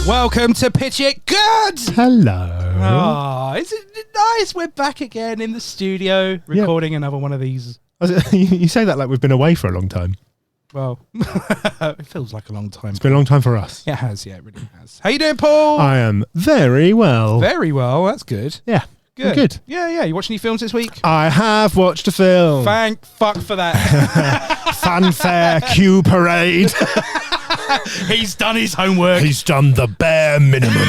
Welcome to Pitch It Good! Hello. Oh, isn't it nice? We're back again in the studio recording another one of these. You say that like we've been away for a long time. Well, it feels like a long time. It's been a long time for us. It has, yeah, it really has. How you doing, Paul? I am very well. Very well, that's good. Yeah. Good. Good. Yeah. You watch any films this week? I have watched a film. Thank fuck for that. Fanfare Q Parade. He's done his homework. He's done the bare minimum.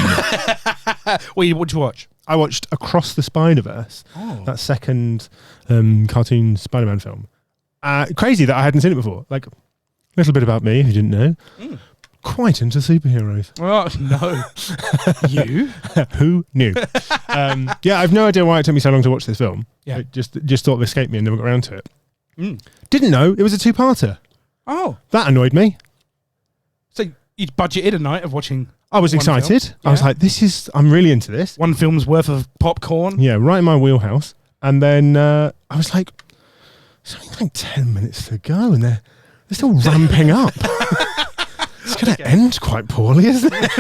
What'd you watch? I watched Across the Spider-Verse, that second cartoon Spider-Man film. Crazy that I hadn't seen it before. Like, a little bit about me, if you didn't know. Quite into superheroes. Oh, no. You? Who knew? Yeah, I've no idea why it took me so long to watch this film. Yeah. I just thought it escaped me and never got around to it. Didn't know it was a two-parter. Oh. That annoyed me. So you'd budgeted a night of watching. I was excited. Film. I was like, I'm really into this. One film's worth of popcorn. Yeah, right in my wheelhouse. And then I was like, it's only like 10 minutes to go and they're still ramping up. It's going to end quite poorly, isn't it?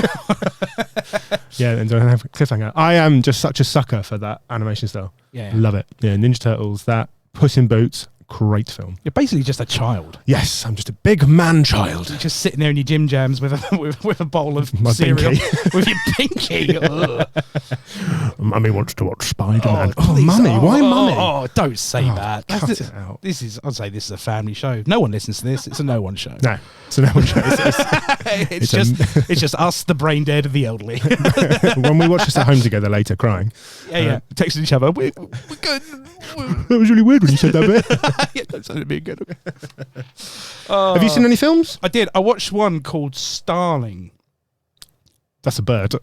Yeah, and don't have a cliffhanger. I am just such a sucker for that animation style. Yeah. Love it. Yeah, Ninja Turtles, that, Puss in Boots, great film. You're basically just a child. Yes, I'm just a big man child. You're just sitting there in your gym jams with a bowl of My cereal. binky. With your pinky. Mummy wants to watch Spider-Man. Please. Mummy, why Mummy? Oh, don't say that. Cut it out. I'd say this is a family show. No one listens to this. It's a no one show. No, it's no one show. It's just us, the brain dead, and the elderly. When we watch this at home together later, crying. Yeah. Texting each other. We're good. That was really weird when you said that bit. Yeah, don't sound being good. Have you seen any films? I did. I watched one called Starling. That's a bird.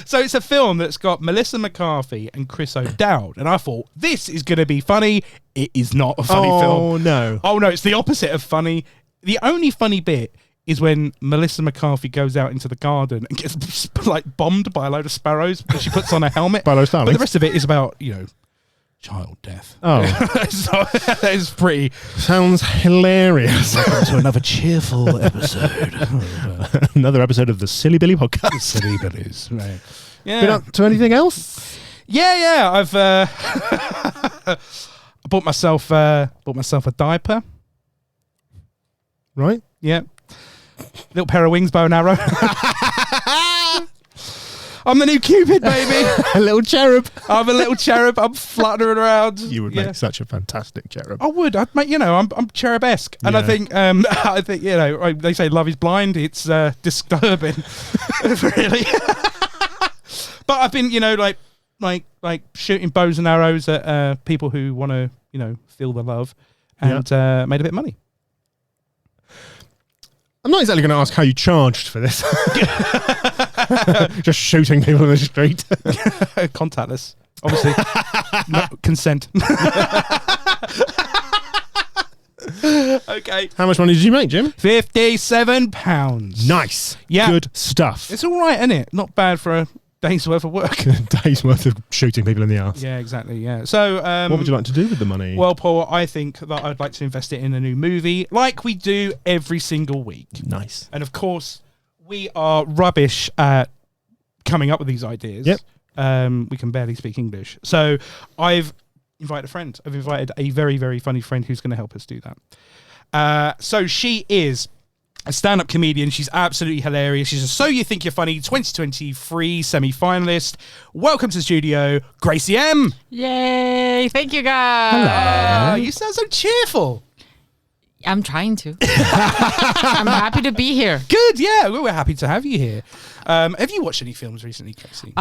So it's a film that's got Melissa McCarthy and Chris O'Dowd, and I thought this is going to be funny. It is not a funny film. Oh no, it's the opposite of funny. The only funny bit is when Melissa McCarthy goes out into the garden and gets like bombed by a load of sparrows because she puts on a helmet. By those but starlings. the rest of it is about child death. Oh, So it's pretty. sounds hilarious. Welcome to another cheerful episode. Another episode of the Silly Billy podcast. Silly Billies. Right. Yeah. Been up to anything else? Yeah. I've I bought myself a diaper. Right. Yeah. Little pair of wings, bow and arrow. I'm the new Cupid, baby. A little cherub. I'm a little cherub. I'm fluttering around. You would make such a fantastic cherub. I would. I'd make. I'm cherub-esque, and I think. They say love is blind. It's disturbing, really. But I've been, like shooting bows and arrows at people who want to, feel the love, and made a bit of money. I'm not exactly going to ask how you charged for this. Just shooting people in the street. Contactless, obviously. No consent. Okay. How much money did you make, Jim? £57. Nice. Yeah. Good stuff. It's all right, isn't it? Not bad for a day's worth of work. Days worth of shooting people in the arse. Yeah, exactly. Yeah. So, what would you like to do with the money? Well, Paul, I think that I'd like to invest it in a new movie, like we do every single week. Nice. And of course, we are rubbish at coming up with these ideas. Yep. We can barely speak English. So I've invited a friend. I've invited a very, very funny friend who's going to help us do that. So she is a stand-up comedian. She's absolutely hilarious. She's a So You Think You're Funny 2023 semi-finalist. Welcome to the studio, Gracie M. Yay! Thank you, guys. Hello. You sound so cheerful. I'm trying to. I'm happy to be here. Good, yeah. We're happy to have you here. Have you watched any films recently, Gracie?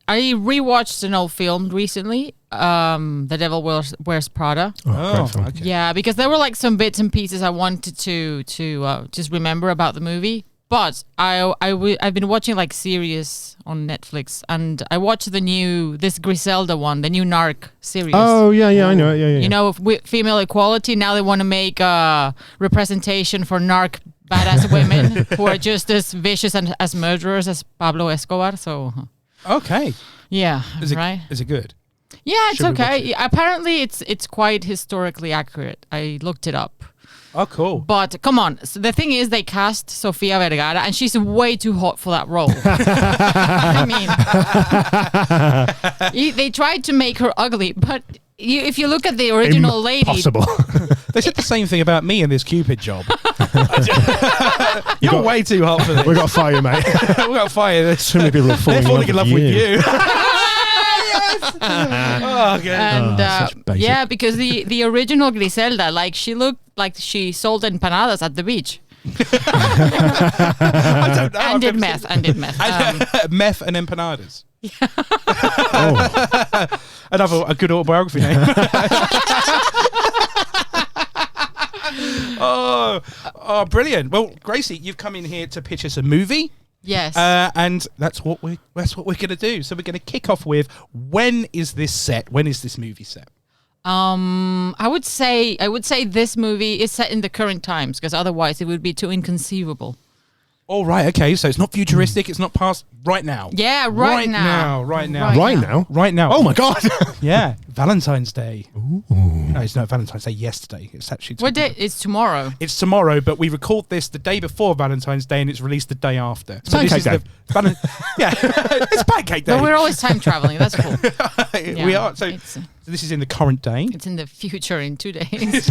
rewatched an old film recently, The Devil Wears Prada. Oh, great film. okay. Yeah, because there were like some bits and pieces I wanted to just remember about the movie. But I've been watching like series on Netflix, and I watched this Griselda one, the new Narc series. Oh yeah, I know it. Yeah. You know, with female equality, now they want to make a representation for narc badass women who are just as vicious and as murderers as Pablo Escobar. So, Okay. yeah, Is it, right? is it good? Yeah, it's Should we watch okay. it? Yeah, apparently, it's quite historically accurate. I looked it up. Oh, cool. But come on, so the thing is, they cast Sofia Vergara, and she's way too hot for that role. I mean, they tried to make her ugly, but if you look at the original lady, Impossible. They said the same thing about me in this Cupid job. You're way too hot for this. We got to fire you, mate. We've got to fire this. Too many people are They're falling in love with you. Oh, okay. and such basic. yeah, because the original Griselda, like she looked like she sold empanadas at the beach. I don't know. And did meth. Meth and empanadas. Oh. A good autobiography name. Oh, brilliant. Well, Gracie, you've come in here to pitch us a movie. Yes. And that's what we're going to do. So we're going to kick off with, when is this set? When is this movie set? I would say this movie is set in the current times, because otherwise it would be too inconceivable. All right. Okay. So it's not futuristic. It's not past. Right now. Yeah, right now. Right now. Right now? Right now. Oh my God. Yeah. Valentine's Day. Ooh. No, it's not Valentine's Day yesterday. It's actually What day? It's tomorrow. It's tomorrow, but we record this the day before Valentine's Day and it's released the day after. So Pancake Day. Yeah, it's Pancake Day. But we're always time traveling. That's cool. We Yeah, are. So it's this is in the current day. in the future in 2 days. It's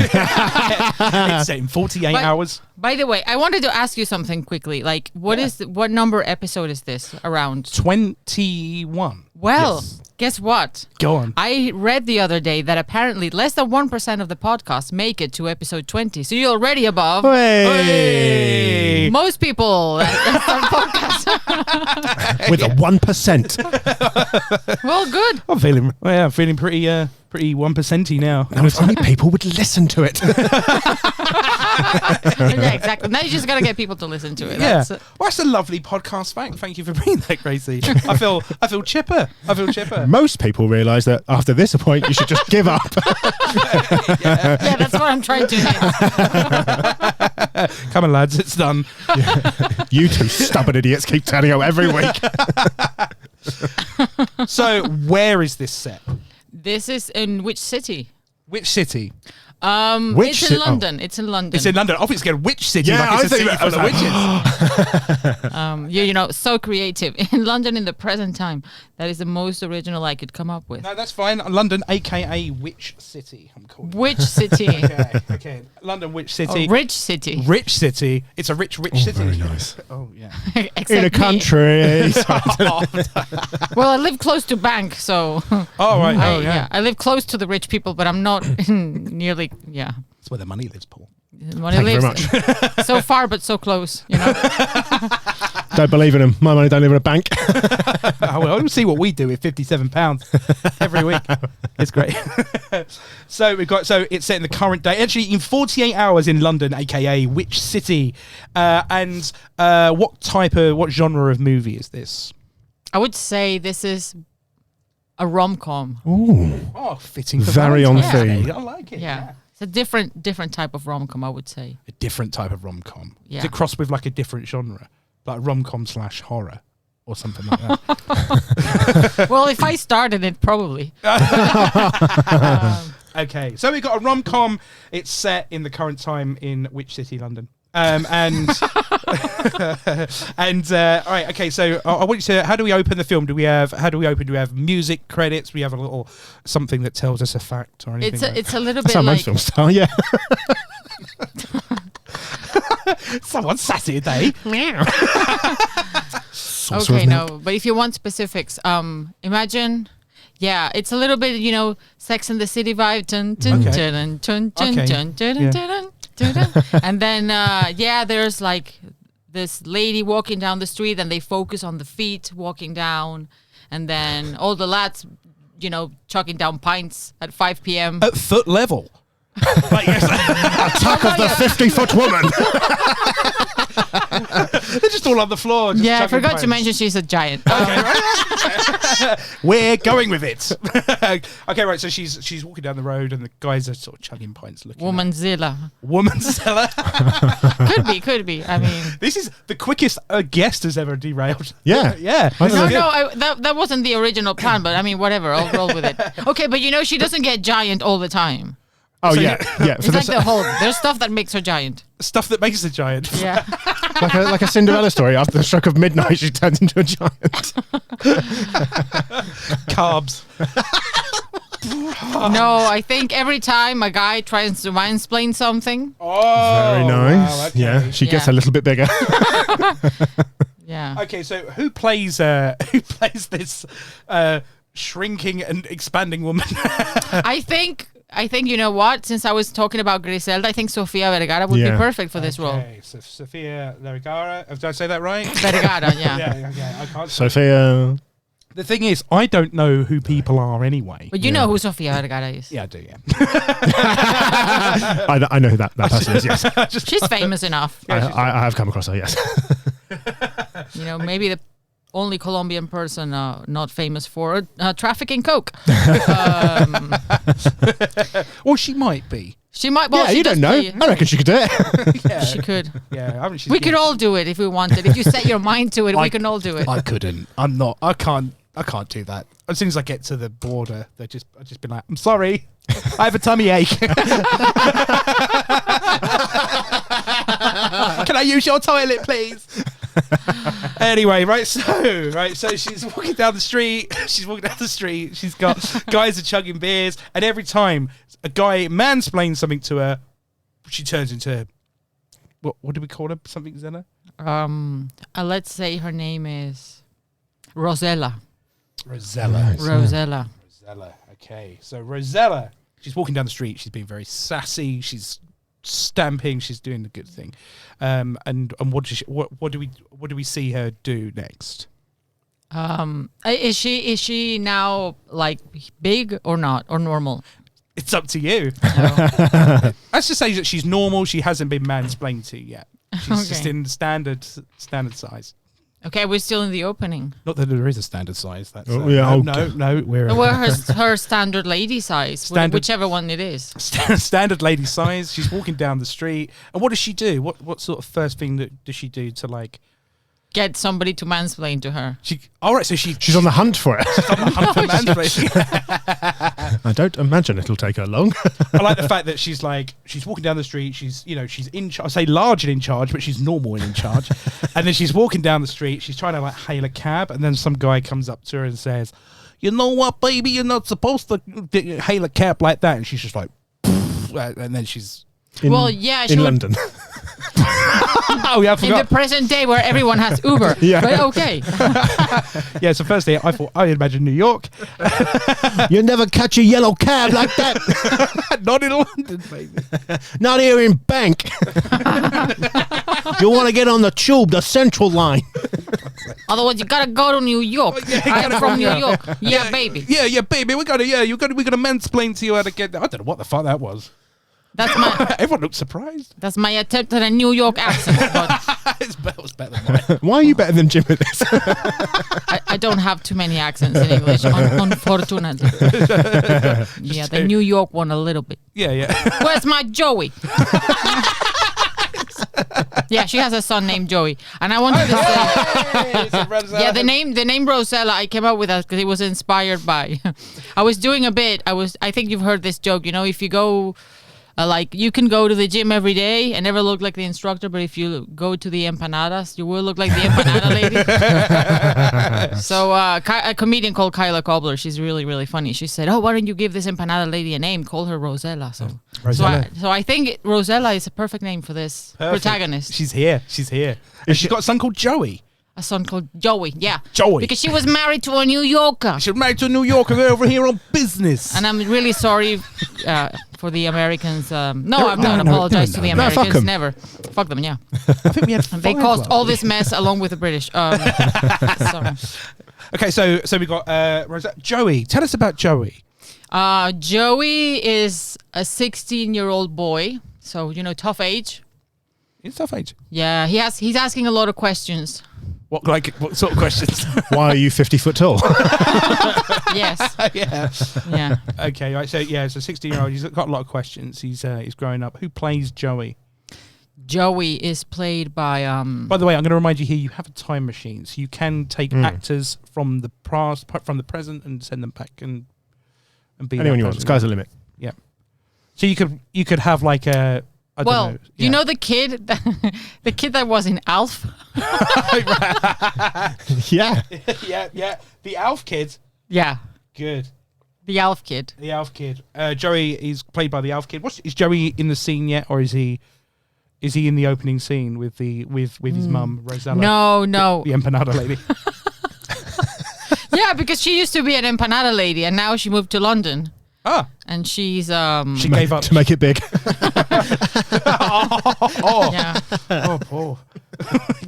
set in 48 But- hours. By the way, I wanted to ask you something quickly. Like, what number episode is this around? 21. Well, Yes. guess what? Go on. I read the other day that apparently less than 1% of the podcasts make it to episode 20. So you're already above Hey. most people that start podcasts. With a 1%. Well, good. I'm feeling pretty 1%y now. Now, if only people would listen to it. Yeah, exactly. Now you just got to get people to listen to it. Yeah, That's, well, that's a lovely podcast fact. Thank you for bringing that, Gracie. I feel chipper. Most people realise that after this point, you should just give up. yeah, that's what I'm trying to do. Come on, lads, it's done. You two stubborn idiots keep turning out every week. So, where is this set? This is in which city? Which city? Which It's in London. It's in London. It's in London. Obviously, again, which city? Yeah, like it's I a was city thinking full of that. witches. so creative. In London in the present time. That is the most original I could come up with. No, that's fine. London, aka which city? I'm calling. Which city? Okay. London, which city? Rich city. Rich city. It's a rich city. Very nice. Oh yeah. Except In a me. country. Well, I live close to bank, so Oh right. Oh yeah. I live close to the rich people, but I'm not nearly. Yeah, That's where the money lives, Paul. money Thank you very lives so far, but so close. You know. Don't believe in them. My money don't live in a bank. Oh, well, we'll see what we do with £57 every week. It's great. So it's set in the current day, actually in 48 hours in London, aka which city, and what genre of movie is this? I would say this is a rom-com. Ooh. Oh, fitting. For Very on Valentine's theme. Day. I like it. Yeah. It's a different type of rom-com, I would say. A different type of rom-com. Is Yeah. it crossed with like a different genre, like rom-com / horror or something like that? Well, if I started it, probably. Okay, so we've got a rom-com. It's set in the current time in which city? London. And all right, okay. So I want you to. How do we open the film? Do we have music credits? Do we have a little something that tells us a fact or anything? It's a little That's bit how most like films start, yeah. Someone sassy today. Saucer okay, of milk. no, but if you want specifics, imagine. Yeah, it's a little bit, Sex and the City vibe. Dun, dun, Okay. dun, dun, dun, Okay. dun, dun, Yeah. dun, dun, dun. And then, there's like this lady walking down the street and they focus on the feet walking down. and then all the lads, chucking down pints at 5 p.m. At foot level. Like, Attack of the 50-foot woman. they're just all on the floor. Just Yeah, I chugging forgot to pints. mention she's a giant. We're going with it. Okay, right. So she's walking down the road, and the guys are sort of chugging pints, looking. Womanzilla. Woman seller. Could be. I mean, This is the quickest a guest has ever derailed. Yeah. Yeah. I don't no, know. that wasn't the original plan, but I mean, whatever. I'll roll with it. Okay, but she doesn't get giant all the time. Oh, So yeah. Yeah. It's like there's stuff that makes her giant. Stuff that makes a giant. Yeah. like a Cinderella story. After the stroke of midnight, she turns into a giant. Carbs. No, I think every time a guy tries to mansplain something, Oh, Very nice. wow, okay. Yeah, she gets Yeah. a little bit bigger. yeah. Okay, so who plays this shrinking and expanding woman? I think you know what? Since I was talking about Griselda, I think Sofia Vergara would be Yeah. perfect for this role. Okay, so Sofia Vergara. Did I say that right? Vergara, yeah. Yeah, okay. I can't. Sophia. The thing is, I don't know who people are anyway. But you know who Sofia Vergara is. Yeah, I do. Yeah. I know who that person is, yes. She's famous enough. I have come across her, yes. Maybe the only Colombian person not famous for trafficking coke. Or she might be. She might. Well, Yeah, she you does don't know. play- I reckon she could do it. Yeah. She could. Yeah, haven't she? We could all do it if we wanted. If you set your mind to it, we can all do it. I couldn't. I'm not. I can't do that. As soon as I get to the border, I'll just be like, I'm sorry, I have a tummy ache. Can I use your toilet, please? Anyway, so she's walking down the street. She's got guys are chugging beers, and every time a guy mansplains something to her, she turns into what do we call her? Something, Zena? Let's say her name is Rosella. Rosella. Rosella. Rosella. Okay, so Rosella, she's walking down the street. She's being very sassy. She's stamping. She's doing the good thing. And what do we see her do next? Is she now like big or not or normal? It's up to you. No. Let's just say that she's normal. She hasn't been mansplained to yet. She's just Okay. in standard size. Okay, we're still in the opening. Not that there is a standard size. That's no. We're Well, her standard lady size, Standard- whichever one it is. standard lady size. She's walking down the street, and what does she do? What sort of first thing does she do to like? Get somebody to mansplain to her. So she's She's on the hunt for it. on the hunt for mansplaining. I don't imagine it'll take her long. I like the fact that she's walking down the street. She's in charge. I say large and in charge, but she's normal and in charge. And then she's walking down the street. She's trying to like hail a cab, and then some guy comes up to her and says, "You know what, baby? You're not supposed to hail a cab like that." And she's just like, and then she's In she would, London. oh yeah, I in forgot. the present day where everyone has Uber. Yeah. But okay. Yeah, so firstly, I imagine New York, You never catch a yellow cab like that. not in London, baby. Not here in Bank. You want to get on the tube, the Central Line. Otherwise, you gotta go to New York. I'm from New York. Yeah, baby. Yeah, baby. We're gonna mansplain to you how to get there. I don't know what the fuck that was. That's my Everyone looked surprised. that's my attempt at a New York accent. But It was better than mine. Why are you better than Jim at this? I don't have too many accents in English, unfortunately. Yeah, the New York one a little bit. Yeah. Where's my Joey? Yeah, she has a son named Joey, and I wanted to say, yeah, the name Rosella I came up with that because it was inspired by. I was doing a bit. I think you've heard this joke. You know, if you go. Like you can go to the gym every day and never look like the instructor, but if you go to the empanadas, you will look like the empanada lady. So a comedian called Kyla Cobbler, she's really, really funny. She said, "Oh, why don't you give this empanada lady a name? Call her Rosella." So, Rosella. so I think Rosella is a perfect name for this protagonist. She's here. And she's got a son called Joey. A son called Joey. Yeah, Joey. because she was married to a New Yorker. She's married to a New Yorker. They're over here on business. And I'm really sorry for the Americans. No, I don't no, apologize to the No, fuck Americans. 'em. Never. Fuck them, yeah. I think we had They caused all this mess along with the British. Sorry. Okay, so we got Joey. Tell us about Joey. Joey is a 16-year-old boy, so tough age. It's tough age. Yeah, he's asking a lot of questions. What sort of questions? Why are you 50 foot tall? Yes. Yeah. Yeah. Okay, right. So it's a 16-year-old. He's got a lot of questions. He's growing up. Who plays Joey? Joey is played by By the way, I'm going to remind you here. You have a time machine, so you can take actors from the past, from the present, and send them back and be Anyone you want. Sky's the limit. Yeah. So you could have like a. I don't know. You know the kid, the kid that was in Alf. Yeah. yeah. The Alf kid. Yeah. Good. The Alf kid. The Alf kid. Joey is played by the Alf kid. Is Joey in the scene yet, or is he in the opening scene with his mum, Rosella? No. The empanada lady. Yeah, because she used to be an empanada lady, and now she moved to London. Ah. And she's She gave up to make it big. Yeah. Oh, Paul.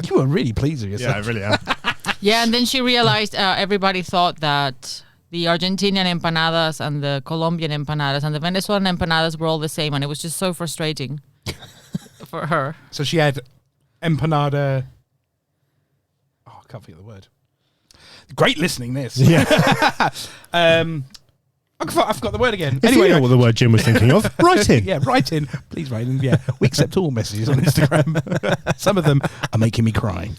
You were really pleased with yourself. Yeah, I really am. Yeah, and then she realized everybody thought that the Argentinian empanadas and the Colombian empanadas and the Venezuelan empanadas were all the same, and it was just so frustrating for her. So she had empanada. Oh, I can't think of the word. Great listening, this. Yeah. I forgot the word again. If you know what the word Jim was thinking of, write in. Yeah, write in. Please write in. Yeah, we accept all messages on Instagram. Some of them are making me cry.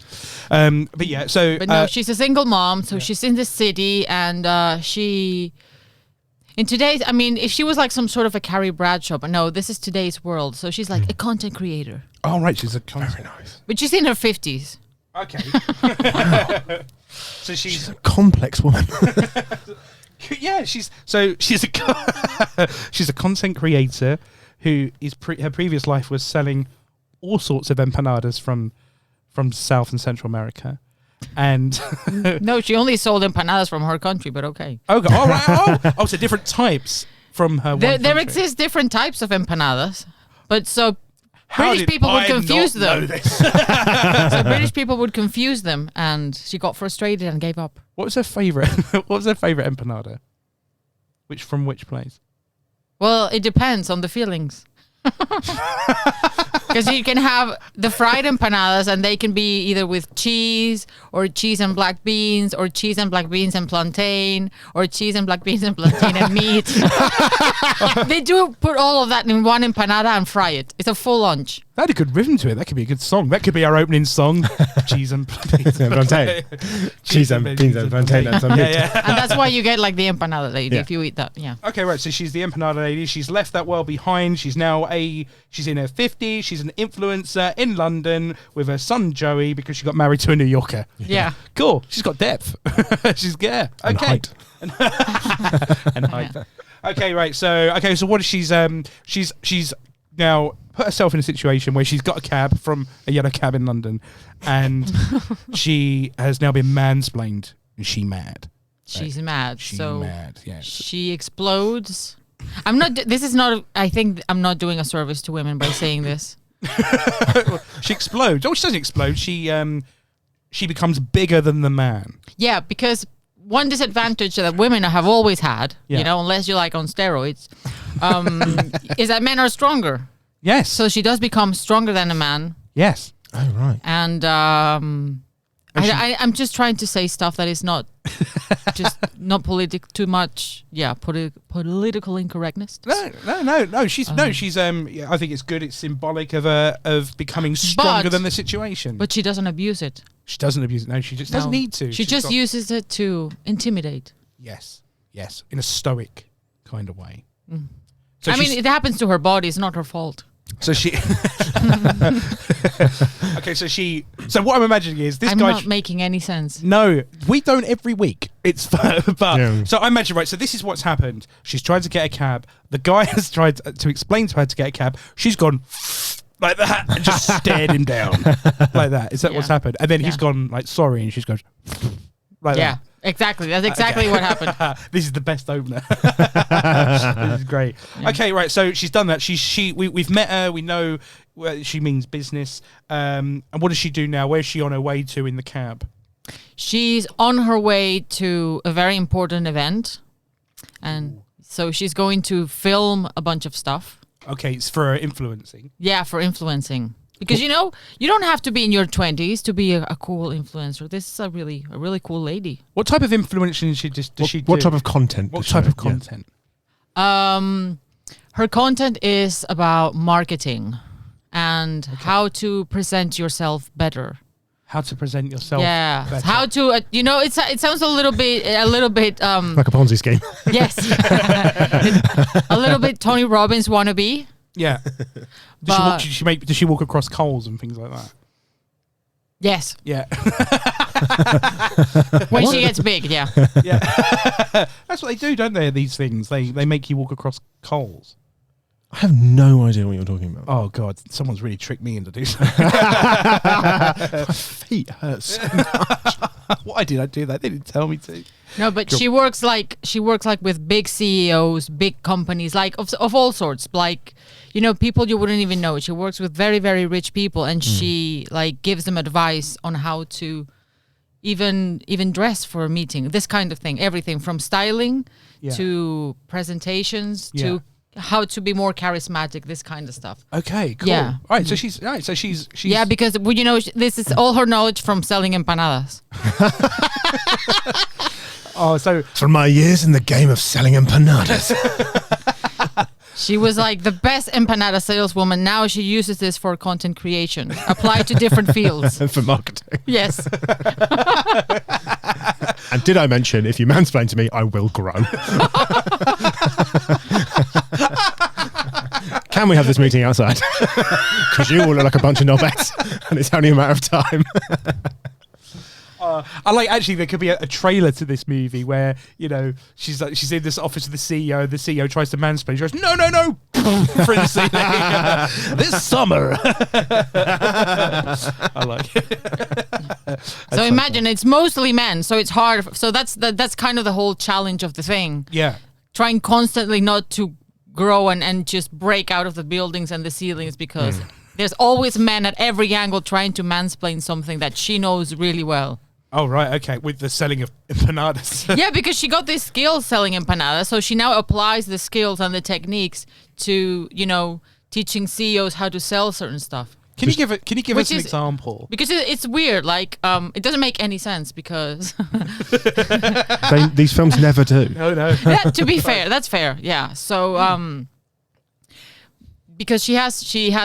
But yeah, so... But no, she's a single mom, so she's in the city, and she... In today's... I mean, if she was like some sort of a Carrie Bradshaw, but no, this is today's world, so she's like a content creator. Oh, right, she's a content. Very nice. But she's in her 50s. Okay. So she's a complex woman. Yeah, she's a content creator who is her previous life was selling all sorts of empanadas from South and Central America, and No, she only sold empanadas from her country, but okay. Okay, all right. Oh, so different types from her. There exist different types of empanadas, but so British people would confuse them. So British people would confuse them, and she got frustrated and gave up. What was her favorite? What was her favorite empanada? From which place? Well, it depends on the feelings. Because you can have the fried empanadas, and they can be either with cheese or cheese and black beans or cheese and black beans and plantain or cheese and black beans and plantain and meat. They do put all of that in one empanada and fry it. It's a full lunch. That had a good rhythm to it. That could be a good song. That could be our opening song. Cheese and beans and plantain. Cheese and beans and plantain and some meat. Yeah. And that's why you get like the empanada lady if you eat that. Yeah. Okay, right. So she's the empanada lady. She's left that world behind. She's now she's in her 50s. She's an influencer in London with her son Joey because she got married to a New Yorker. Yeah. Cool. She's got depth. She's yeah. Okay. And height. And height. Okay, right. So what is she's now put herself in a situation where she's got a cab from a yellow cab in London, and she has now been mansplained. Is she mad? She's mad. She's so mad. Yeah. she explodes. This is not. I think I'm not doing a service to women by saying this. She explodes. Oh, she doesn't explode. She becomes bigger than the man. Yeah, because one disadvantage that women have always had, Yeah. unless you're like on steroids, is that men are stronger. Yes. So she does become stronger than a man. Yes. Oh, right. And I'm just trying to say stuff that is not just not too much. Yeah, political incorrectness. No. She's yeah, I think it's good. It's symbolic of becoming stronger than the situation. But she doesn't abuse it. She doesn't abuse it. No, she just doesn't need to. She just uses it to intimidate. Yes, in a stoic kind of way. So I mean, it happens to her body. It's not her fault. So she. Okay, so what I'm imagining is this I'm guy. not making any sense. No, we don't every week. It's but Yeah. So I imagine right. So this is what's happened. She's tried to get a cab. The guy has tried to explain to her to get a cab. She's gone like that and just stared him down like that. Is that what's happened? And then he's gone like sorry, and she's gone like that. Exactly. That's exactly what happened. This is the best opener. This is great. Yeah. Okay, right. So she's done that. We've met her. We know she means business. And what does she do now? Where's she on her way to in the cab? She's on her way to a very important event, and so she's going to film a bunch of stuff. Okay, it's for influencing. Yeah, for influencing. Because you don't have to be in your 20s to be a cool influencer. This is a really cool lady. What type of influencing does she do? What type of content? What type of content? Her content is about marketing and how to present yourself better. How to present yourself. Yeah. better. How to it sounds a little bit Like a Ponzi scheme. yes. A little bit Tony Robbins wannabe. Yeah. Does she walk across coals and things like that? Yes. Yeah. When she gets big, yeah. Yeah. That's what they do, don't they? These things. They make you walk across coals. I have no idea what you're talking about. Oh God, someone's really tricked me into doing something. My feet hurt so much. Why did I do that? They didn't tell me to. No, but she works like with big CEOs, big companies, like of all sorts, like people you wouldn't even know. She works with very, very rich people, and she like gives them advice on how to even dress for a meeting. This kind of thing, everything from styling to presentations to how to be more charismatic. This kind of stuff. Okay, cool. Yeah. All right, so she's yeah, because this is all her knowledge from selling empanadas. Oh, so from my years in the game of selling empanadas. She was like the best empanada saleswoman. Now she uses this for content creation, applied to different fields. And for marketing. Yes. And did I mention, if you mansplain to me, I will grow. Can we have this meeting outside? Because you all look like a bunch of knobheads, and it's only a matter of time. I like, actually, there could be a trailer to this movie where she's in this office with the CEO. The CEO tries to mansplain. She goes, no, through the ceiling. This summer. I like it. So imagine it's mostly men, so it's hard. So that's kind of the whole challenge of the thing. Yeah. Trying constantly not to grow and just break out of the buildings and the ceilings, because there's always men at every angle trying to mansplain something that she knows really well. Oh, right. Okay. With the selling of empanadas. Yeah, because she got this skill selling empanadas. So she now applies the skills and the techniques to, teaching CEOs how to sell certain stuff. Can you give us an example? Because it's weird. Like, it doesn't make any sense because... These films never do. No. Yeah, to be fair, that's fair. Yeah. So, because she has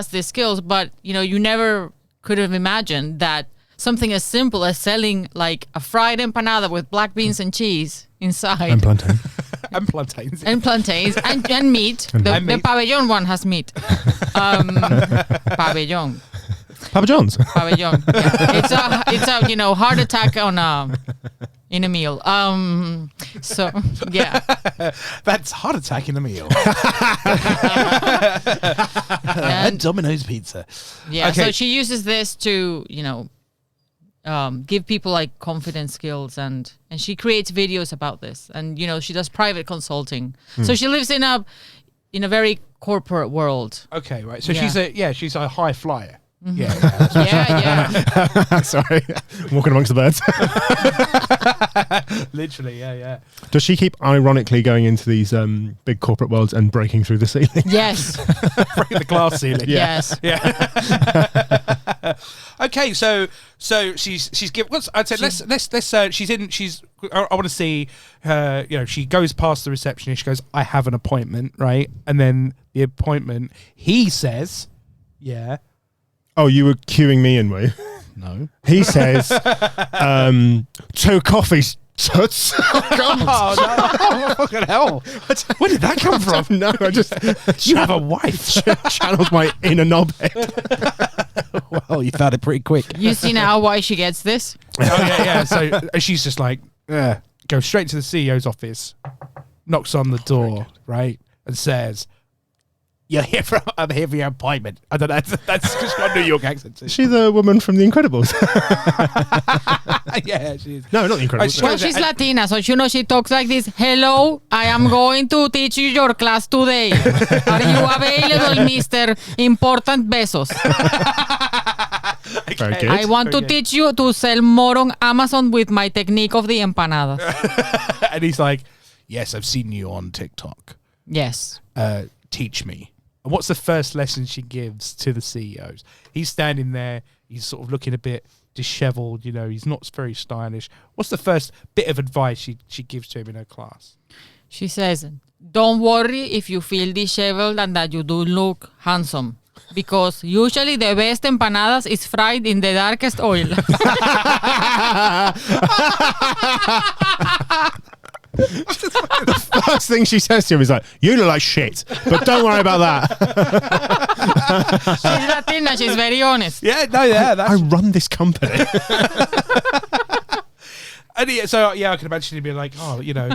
these skills, but, you never could have imagined that something as simple as selling like a fried empanada with black beans and cheese inside. And plantain. And plantains. And plantains and meat. The pabellon one has meat. Pabellon. Papa John's. Pabellon. Yeah. It's a heart attack in a meal. So yeah. That's heart attack in a meal. And Domino's pizza. Yeah. Okay. So she uses this to, give people like confidence skills, and she creates videos about this, and she does private consulting. So she lives in a very corporate world. Okay, right. So Yeah. she's a high flyer. Mm-hmm. Yeah. Sorry. Walking amongst the birds. Literally, yeah. Does she keep ironically going into these big corporate worlds and breaking through the ceiling? Yes. Break the glass ceiling. Yes. Yeah. Okay, so she's given. I'd say let's she's. I want to see her. She goes past the receptionist. She goes, "I have an appointment," right? And then the appointment. He says, "Yeah." Oh, you were cueing me in, were you? No. He says, 2 coffees, toots. Oh, God. Oh, no. Fucking hell. Where did that come from? No, I just... You have a wife. Channeled my inner knobhead. Well, you found it pretty quick. You see now why she gets this? Oh, yeah. So she's just like, go straight to the CEO's office, knocks on the door, right, and says, I'm here for your appointment. I don't know. That's just got a New York accent. Is she the woman from The Incredibles? Yeah, she is. No, not The Incredibles. Well, she's Latina, so she talks like this. Hello, I am going to teach you your class today. Are you available, Mr. Important Besos? Very good. I want to teach you to sell more on Amazon with my technique of the empanadas. And he's like, yes, I've seen you on TikTok. Yes. Teach me. And what's the first lesson she gives to the CEOs? He's standing there. He's sort of looking a bit disheveled. You know, he's not very stylish. What's the first bit of advice she gives to him in her class? She says, don't worry if you feel disheveled and that you do look handsome. Because usually the best empanadas is fried in the darkest oil. The first thing she says to him is like, you look like shit, but don't worry about that. She's Latina, she's very honest. Yeah, no, yeah. I run this company. And so I can imagine him being like, oh, you know,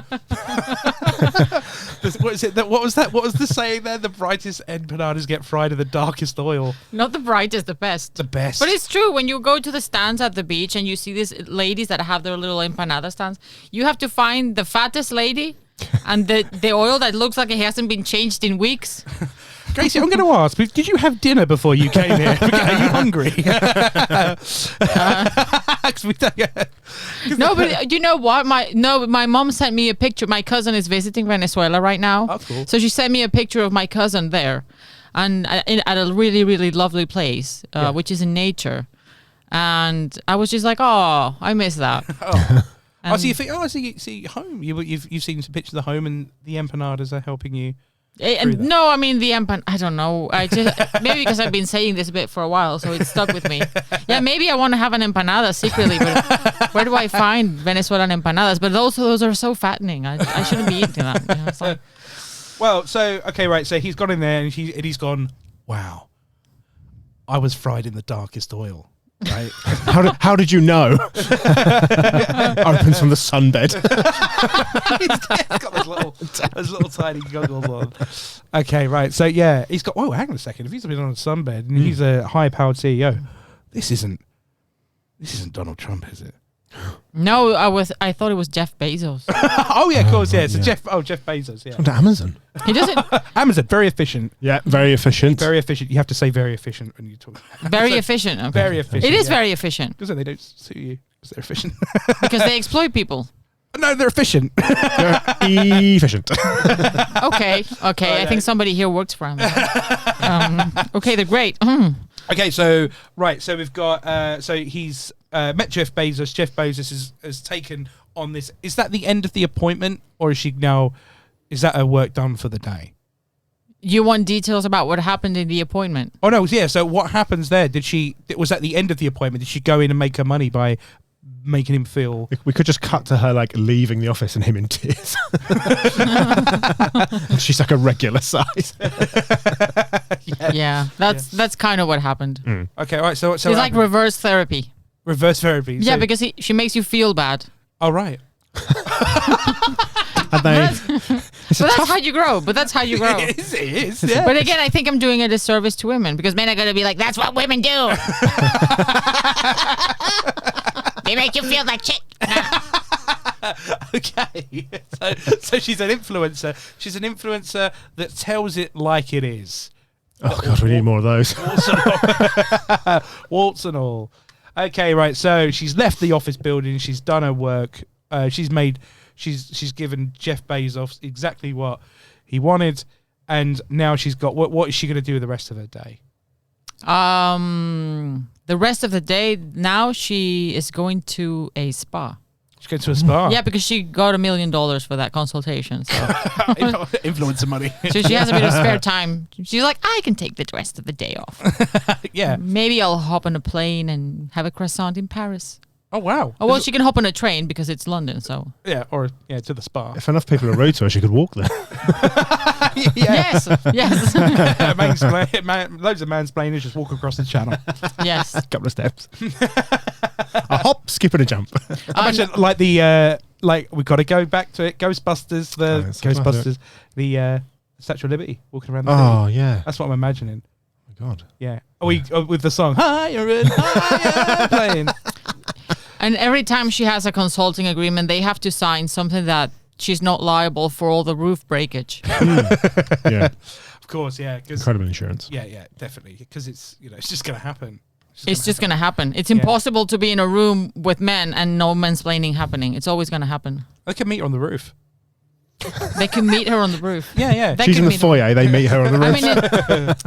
what is it? What was that? What was the saying there? The brightest empanadas get fried in the darkest oil. Not the brightest, the best. The best. But it's true. When you go to the stands at the beach and you see these ladies that have their little empanada stands, you have to find the fattest lady and the oil that looks like it hasn't been changed in weeks. Gracie, I'm going to ask, did you have dinner before you came here? Are you hungry? No, but you know what? My mom sent me a picture. My cousin is visiting Venezuela right now. Oh, cool. So she sent me a picture of my cousin there, and at a really, really lovely place, which is in nature. And I was just like, oh, I miss that. So you think, see home. You've seen some pictures of the home, and the empanadas are helping you. No, I mean the I don't know. I just maybe because I've been saying this a bit for a while, so it's stuck with me. Yeah, maybe I want to have an empanada secretly, but where do I find Venezuelan empanadas? But those are so fattening. I shouldn't be eating that. You know, it's like, well, so okay, right. So he's gone in there and he's gone. Wow, I was fried in the darkest oil. Right? How did you know? Opens from the sunbed. He's got those little tiny goggles on. Okay, right. So yeah, he's got. Oh, hang on a second. If he's been on a sunbed and he's a high-powered CEO, this isn't Donald Trump, is it? no, I thought it was Jeff Bezos. Oh yeah, of course, yeah. So yeah. Jeff Bezos, yeah. To Amazon. He doesn't. Amazon, very efficient. Yeah, very efficient. Very efficient. You have to say very efficient when you talk. Very efficient. Okay. Very efficient. It is yeah. very efficient Because they don't sue you because they're efficient. because they exploit people. No, they're efficient. They're efficient. Okay. I think somebody here works for him. Okay, they're great. Okay, so we've got so he's met Jeff Bezos. Jeff Bezos has taken on this. Is that the end of the appointment, or is that her work done for the day? You want details about what happened in the appointment? Oh no, yeah. So what happens there? Was that the end of the appointment? Did she go in and make her money by making him feel? We could just cut to her like leaving the office and him in tears. She's like a regular size. Yeah, that's kind of what happened. Okay, all right. So It's like reverse therapy. reverse therapy. Yeah, So- because she makes you feel bad. oh right. And they, But that's how you grow. It is. Yeah. But again, I think I'm doing a disservice to women because men are going to be like, that's what women do. They make you feel like shit. Okay. So she's an influencer. She's an influencer that tells it like it is. oh god, we need more of those. Warts and all. Okay, right. So she's left the office building. She's done her work. She's given Jeff Bezos exactly what he wanted, and now she's got what is she going to do with the rest of her day? The rest of the day, now she is going to a spa. She's going to a spa. Yeah, because she got $1 million for that consultation. So. Influencer money. So she has a bit of spare time. She's like, I can take the rest of the day off. Yeah. Maybe I'll hop on a plane and have a croissant in Paris. Oh wow. Oh, well, she can hop on a train because it's London, so. Yeah, or to the spa. If enough people are rude to her, she could walk there. Yes. Loads of mansplainers just walk across the channel. Yes. A couple of steps. A hop, skip, and a jump. Imagine like the we've got to go back to it. Ghostbusters, the Statue of Liberty walking around. Oh yeah. That's what I'm imagining. Oh my god. Yeah. With the song higher and higher playing. And every time she has a consulting agreement, they have to sign something that she's not liable for all the roof breakage. Yeah. Of course, yeah. Incredible insurance. Yeah, definitely. Because it's it's just going to happen. It's just going to happen. It's impossible to be in a room with men and no mansplaining happening. It's always going to happen. I can meet her on the roof. They can meet her on the roof. Yeah. She's in the foyer. They meet her on the roof. I mean,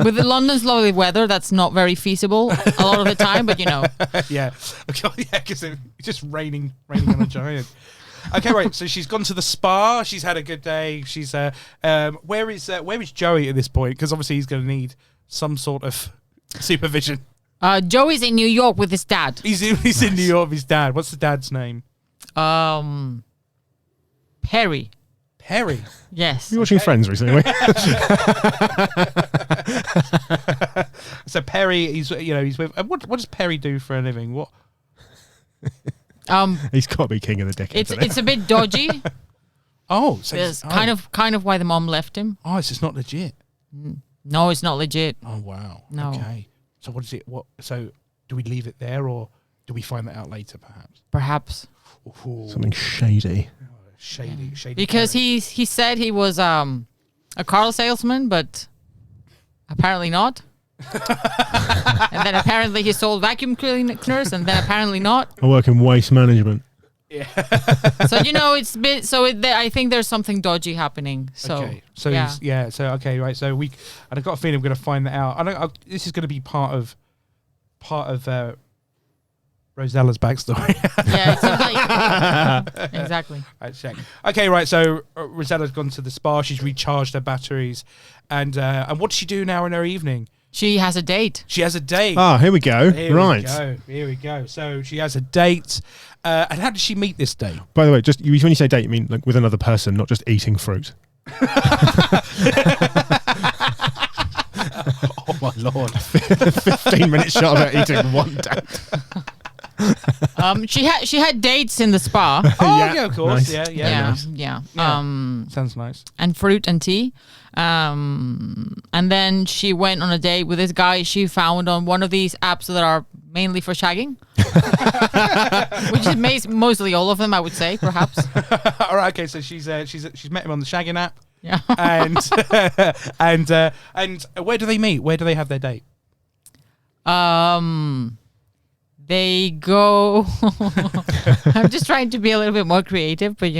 with the London's lovely weather, that's not very feasible a lot of the time, but yeah. Okay, yeah, because it's just raining on a giant. Okay, right. So she's gone to the spa. She's had a good day. She's where is Joey at this point? Because obviously he's going to need some sort of supervision. Joey's in New York with his dad. He's in New York with his dad. What's the dad's name? Perry. Perry. Yes. You're watching Friends recently. So Perry, he's with. What does Perry do for a living? What? He's got to be king of the decade. It's a bit dodgy. Oh, so it's kind of why the mom left him. Oh, it's just not legit. No, it's not legit. Oh wow. No. Okay. So what is it? What? So do we leave it there, or do we find that out later, perhaps? Perhaps. Ooh. Something shady. Shady. Because he said he was a car salesman, but apparently not. And then apparently he sold vacuum cleaners, and then apparently not. I work in waste management. Yeah. So it's a bit. So I think there's something dodgy happening. So okay. So yeah. So okay, right. So and I've got a feeling I'm going to find that out. This is going to be part of Rosella's backstory. Yeah, it seems like exactly. Right, check. Okay, right. So Rosella's gone to the spa. She's recharged her batteries, and what does she do now in her evening? She has a date. She has a date. Here we go. Here we go. So she has a date. And how did she meet this date? By the way, just when you say date, you mean like with another person, not just eating fruit. Oh my lord! 15-minute shot of her eating one date. She had dates in the spa. Yeah, of course. Nice. Yeah. Sounds nice. And fruit and tea. And then she went on a date with this guy she found on one of these apps that are mainly for shagging, which is mostly all of them, I would say, perhaps. All right. Okay. So she's met him on the shagging app. Yeah. And where do they meet? Where do they have their date? They go. I'm just trying to be a little bit more creative, but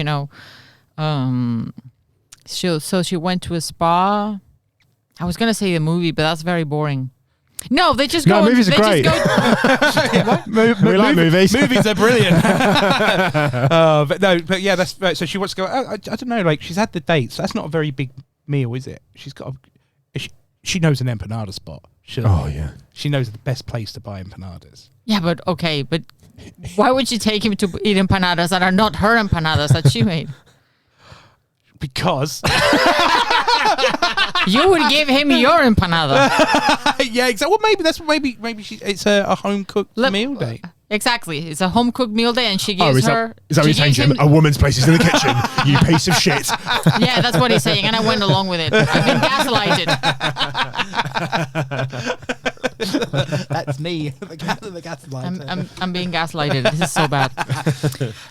she went to a spa. I was gonna say the movie, but that's very boring. No, they just go. No, movies are great. We like movies. Movies are brilliant. But yeah, that's right. So she wants to go. I don't know. Like she's had the dates. So that's not a very big meal, is it? She's got. She knows an empanada spot. Yeah. She knows the best place to buy empanadas. Yeah, but okay, but why would she take him to eat empanadas that are not her empanadas that she made? Because you would give him your empanada. Yeah, exactly. Well, maybe it's a home cooked meal day. Exactly, it's a home cooked meal day, and she gives her. Is that what you're saying, Jim? A woman's place is in the kitchen. You piece of shit. Yeah, that's what he's saying, and I went along with it. I've been gaslighted. That's me, the gaslighter. I'm being gaslighted. This is so bad.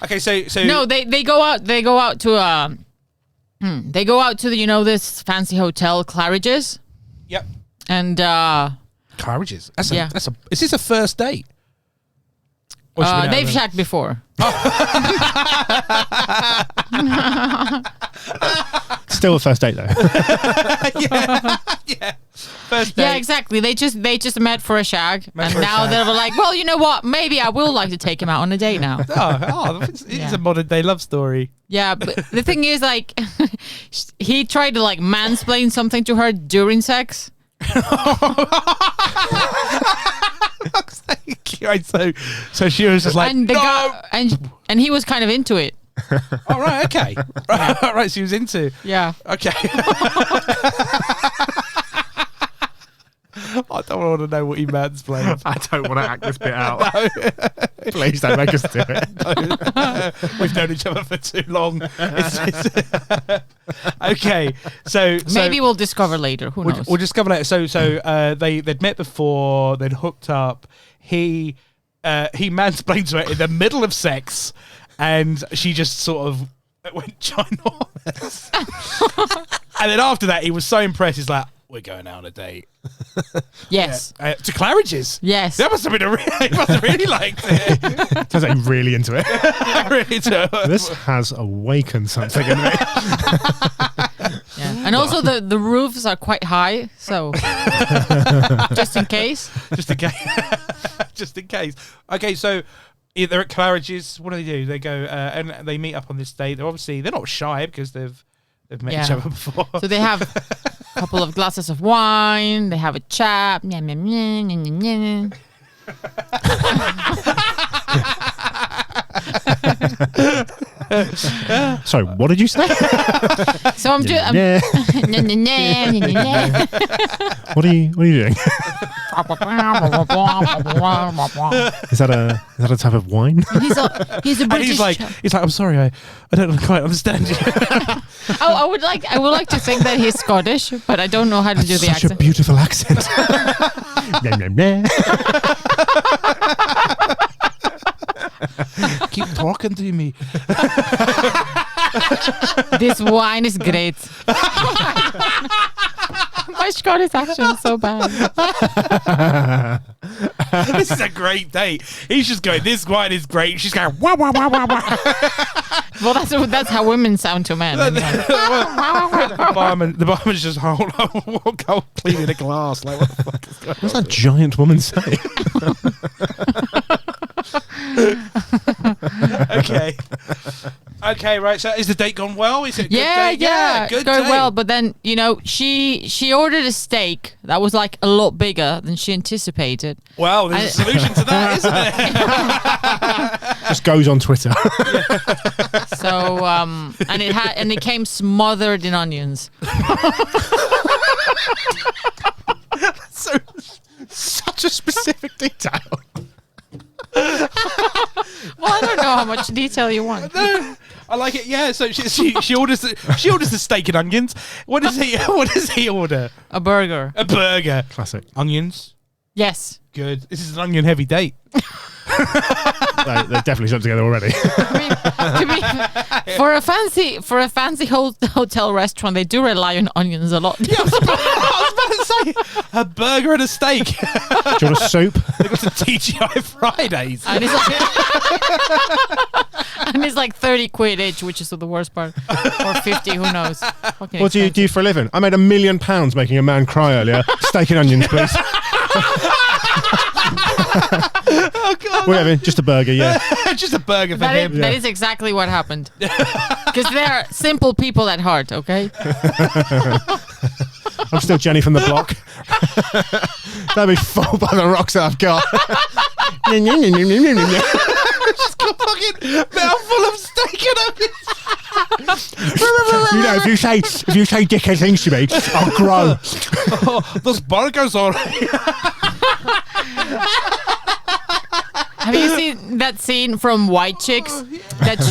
Okay, so no, they go out. They go out to They go out to the this fancy hotel, Claridge's. Yep. And Claridge's. Is this a first date? They've shacked before. Still a first date though. Yeah. First date. Yeah, exactly. They just met for a shag, and now they're like, well, you know what? Maybe I will like to take him out on a date now. It's a modern day love story. Yeah, but the thing is, like, he tried to like mansplain something to her during sex. Right, so she was just like, and the guy, and he was kind of into it. All right, okay, right. She was into. Yeah. Okay. I don't want to know what he mansplained. I don't want to act this bit out. No. Please don't make us do it. No. We've known each other for too long. Okay, so maybe we'll discover later. Who knows? We'll discover later. So they'd met before. They'd hooked up. He mansplained to her in the middle of sex, and she just sort of went ginormous. And then after that, he was so impressed. He's like, we're going out on a date. Yes. To Claridge's. Yes. That must have been he must have really liked it. Turns out you're really into it. Really do. This has awakened something in me. Yeah. And also the roofs are quite high, so just in case. Just in case. Just in case. Okay, so they're at Claridge's. What do? They go and they meet up on this date. They're not shy because they've met each other before. So they have a couple of glasses of wine. They have a chat. Sorry, what did you say? So I'm just. What are you doing? Is that a type of wine? He's a And British. he's like, I'm sorry, I don't quite understand you. I would like to think that he's Scottish, but I don't know how to do the Such accent. a beautiful accent. Keep talking to me. This wine is great. My Scottish accent is so bad. This is a great date. He's just going, this wine is great. She's going, wah, wah, wah, wah, wah. Well, that's how women sound to men. The barman's just cleaning a glass. Like, what the fuck is going on? What's that giant woman say? Okay, right. So is the date gone well? Is it a good date? Yeah, good it's going date. well. But then, she ordered a steak that was like a lot bigger than she anticipated. Well, there's a solution to that, isn't there? Just goes on Twitter. So, and it came smothered in onions. Such a specific detail. Well, I don't know how much detail you want. I like it. Yeah. So she orders the steak and onions. What does he order? A burger. A burger. Classic. Onions. Yes. Good. This is an onion heavy date. They're definitely slept together already. For a fancy hotel restaurant, they do rely on onions a lot. Yeah, I was about to say a burger and a steak. Do you want a soup? They got some TGI Fridays. And it's like 30 quid each, which is the worst part. Or 50, who knows. Fucking What do you do for a living? I made £1 million making a man cry earlier. Steak and onions, please. Oh God! Whatever, just a burger, yeah. Just a burger for him. That is exactly what happened. Because they're simple people at heart, okay? I'm still Jenny from the block. That'd be full by the rocks that I've got. She's got a fucking mouthful of steak and onions. If you say dickhead things to me, I'll grow. Oh, those burgers are. Have you seen that scene from White Chicks? That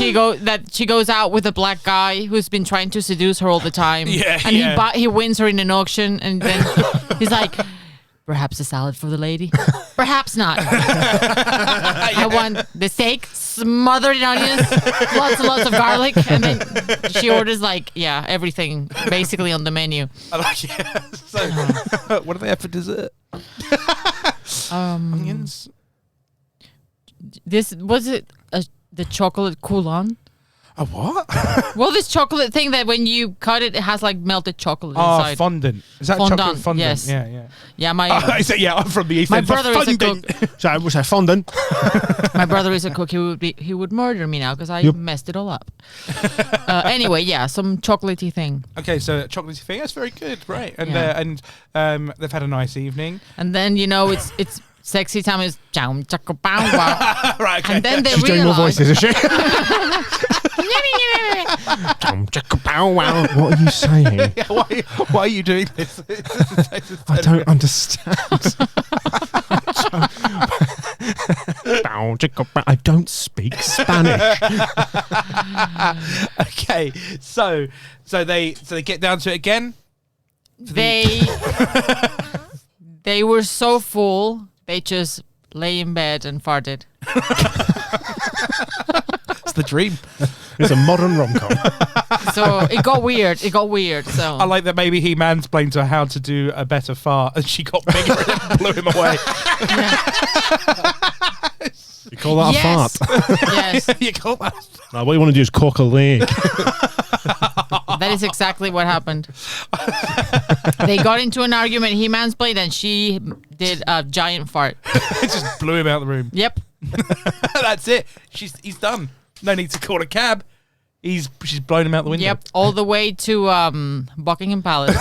she goes out with a black guy who's been trying to seduce her all the time. Yeah, and yeah. he wins her in an auction, and then he's like, perhaps a salad for the lady. Perhaps not. I want the steak smothered in onions, lots and lots of garlic, and then she orders everything basically on the menu. I like it. So, what do they have for dessert? Onions. This was it. The chocolate coulant. A what? Well, this chocolate thing that when you cut it, it has like melted chocolate inside. Fondant. Is that Fondant, chocolate fondant? yes. Yeah. Yeah, I say, I'm from the East my End. brother is a cook. So was that fondant? My brother is a cook. He would murder me now because I messed it all up. Anyway, some chocolatey thing. Okay, so chocolatey thing. That's very good, right? And Yeah. they've had a nice evening. And then it's sexy time is chow chaka bow wow. Right. Okay. And then they She's doing more realize. voices, is she? What are you saying? Yeah, why are you doing this? I don't understand. I don't speak Spanish. Okay, so they get down to it again. They were so full, they just lay in bed and farted. It's the dream. It's a modern rom-com. So it got weird. So I like that maybe he mansplained to her how to do a better fart and she got bigger and blew him away. You call that a fart? Yes. You call that? No, what you want to do is cock a leg. That is exactly what happened. They got into an argument. He mansplained and she did a giant fart. It just blew him out of the room. Yep. That's it. He's done. No need to call a cab. She's blown him out the window. Yep. All the way to Buckingham Palace.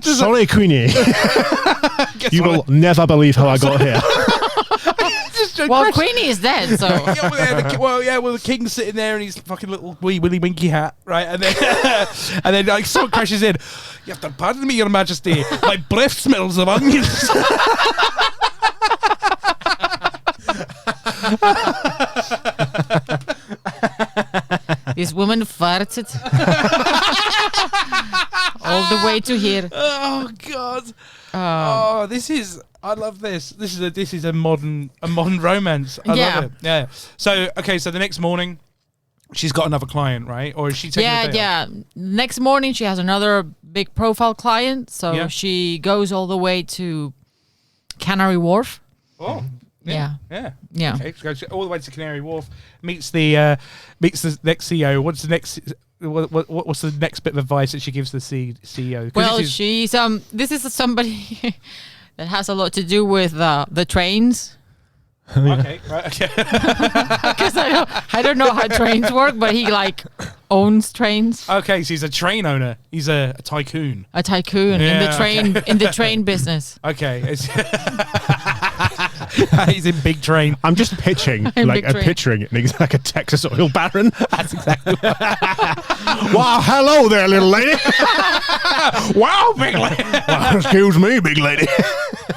Sorry, Queenie. You will never believe how I got here. Well, Queenie is dead, so. The king's sitting there in his fucking little wee Willy Winky hat, right? And then like someone crashes in. You have to pardon me, Your Majesty. My breath smells of onions. This woman farted all the way to here. Oh God! I love this. This is a modern romance. I love it. Yeah. So the next morning, she's got another client, right? Or is she taking a day off? Next morning, she has another big profile client, so she goes all the way to Canary Wharf. Oh. Yeah. Okay, she goes all the way to Canary Wharf, meets the next CEO. What's the next? What's the next bit of advice that she gives the CEO? Well, she's this is somebody that has a lot to do with the trains. Okay, right, okay. Because I don't know how trains work, but he like owns trains. Okay, so he's a train owner. He's a tycoon. A tycoon in the train business. Okay. He's in big train. I'm just pitching, like a Texas oil baron. That's exactly what. Wow, hello there, little lady. Wow, big lady. Well, excuse me, big lady.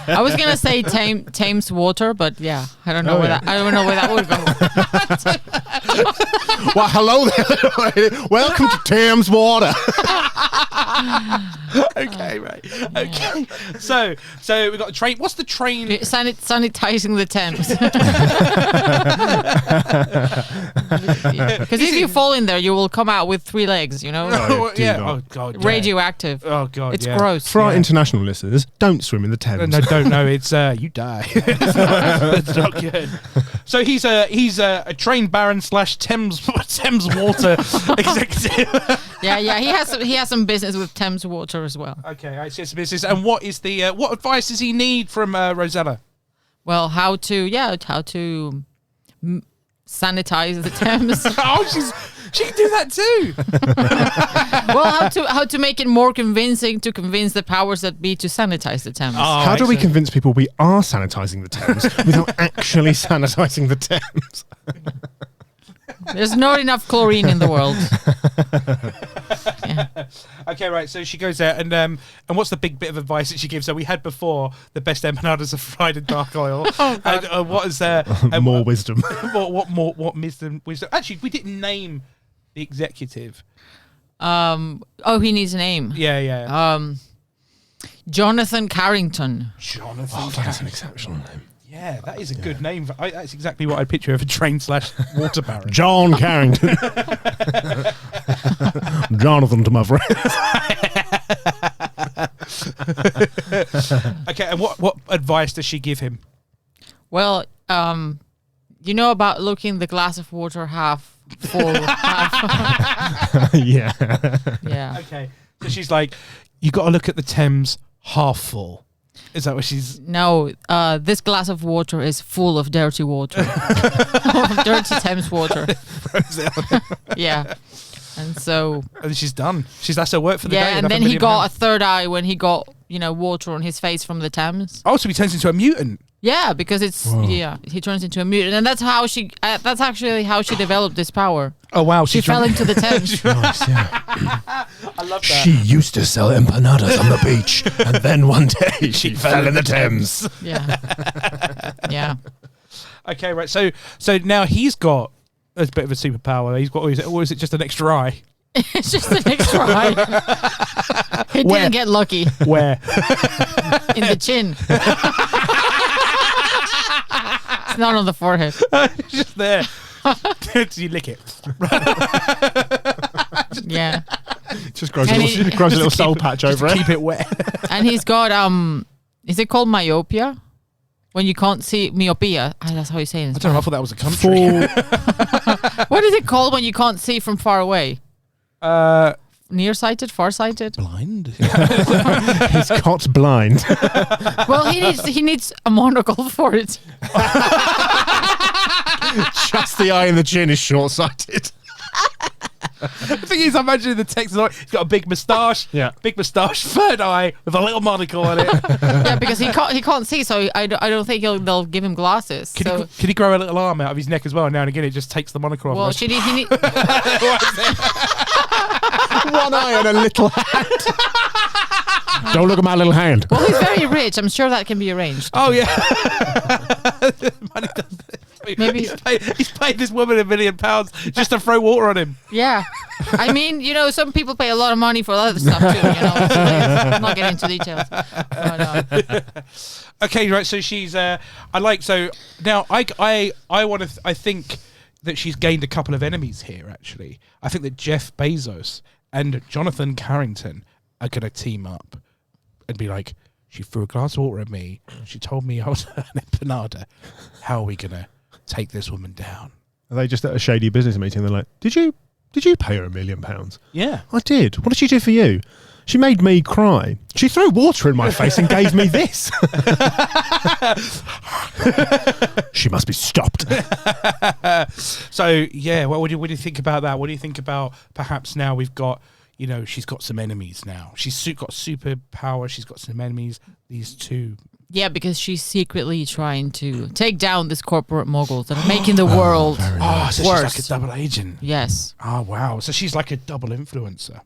I was gonna say Thames Water, but I don't know where that would go. Well, hello there, little lady. Welcome to Thames Water. Okay, right. Okay. So we've got a train. What's the train? Sanitizing the Thames. Because if you fall in there, you will come out with 3 legs, you know? Oh, Oh, God. Yeah. Radioactive. Oh, God. It's gross. For our international listeners, don't swim in the Thames. No, don't know. It's you die. It's not good. So he's a train baron / Thames Water executive. Yeah. He has some business with Thames Water as well. Okay, I see it's business. And what is the what advice does he need from Rosella? Well, how to sanitize the Thames. She can do that too. Well, how to make it more convincing to convince the powers that be to sanitize the Thames. How do we convince people we are sanitizing the Thames without actually sanitizing the Thames? There's not enough chlorine in the world. Okay, right. So she goes there, and what's the big bit of advice that she gives? So we had before the best empanadas are fried in dark oil. And what is more wisdom? What wisdom? Actually, we didn't name the executive. He needs a name. Yeah. Jonathan Carrington. That's an exceptional name. Yeah, that is a good name. That's exactly what I'd picture of a train / water baron. John Carrington. Jonathan to my friend. Okay, and what advice does she give him? Well, you know about looking the glass of water half full, half. Yeah. Yeah. Okay, so she's like, you got to look at the Thames half full. Is that what she's... No, this glass of water is full of dirty water. Dirty Thames water. Yeah. And so... And she's done. That's her work for the day. Yeah, and then he got a third eye when he got, water on his face from the Thames. Oh, so he turns into a mutant. Yeah, because he turns into a mutant. And that's how that's actually how she developed this power. Oh, wow. She fell into the Thames. Nice, yeah. I love that. She used to sell empanadas on the beach, and then one day she fell in the Thames. Yeah. Yeah. Okay, right. So now he's got a bit of a superpower. He's got, or is it just an extra eye? It's just an extra eye. He didn't get lucky. Where? In the chin. Not on the forehead. It's just there. You lick it. Yeah. Just grows And a little soul patch over it. Keep it wet. And he's got is it called myopia? When you can't see myopia. That's how you say it. I don't know. I thought that was a country. What is it called when you can't see from far away? Nearsighted, farsighted. Blind. He's got blind. Well, he needs a monocle for it. Just the eye and the chin is short-sighted. The thing is, I'm imagining the text. He's got a big moustache. Yeah. Big moustache, third eye with a little monocle on it. Yeah, because he can't see, so I don't think they'll give him glasses. Can he grow a little arm out of his neck as well? Now and again, it just takes the monocle off. Well, he need. One eye and a little hand. Don't look at my little hand. Well, he's very rich. I'm sure that can be arranged. Oh yeah. Money does this. Maybe he's paid this woman £1 million just to throw water on him. Yeah. I mean, some people pay a lot of money for other stuff too. So I'm not getting into details. But, okay, right. So she's. So now I think that she's gained a couple of enemies here. Actually, I think that Jeff Bezos and Jonathan Carrington are going to team up and be like, she threw a glass of water at me. She told me I was an empanada. How are we going to take this woman down? Are they just at a shady business meeting? They're like, did you pay her £1 million? Yeah. I did. What did she do for you? She made me cry. She threw water in my face and gave me this. She must be stopped. So, yeah, what do you think about that? What do you think about perhaps now we've got, she's got some enemies now. She's got superpower. She's got some enemies. These two. yeah, because she's secretly trying to take down this corporate moguls that are making the world So worse. she's like a double agent. Yes. Oh, wow. So she's like a double influencer.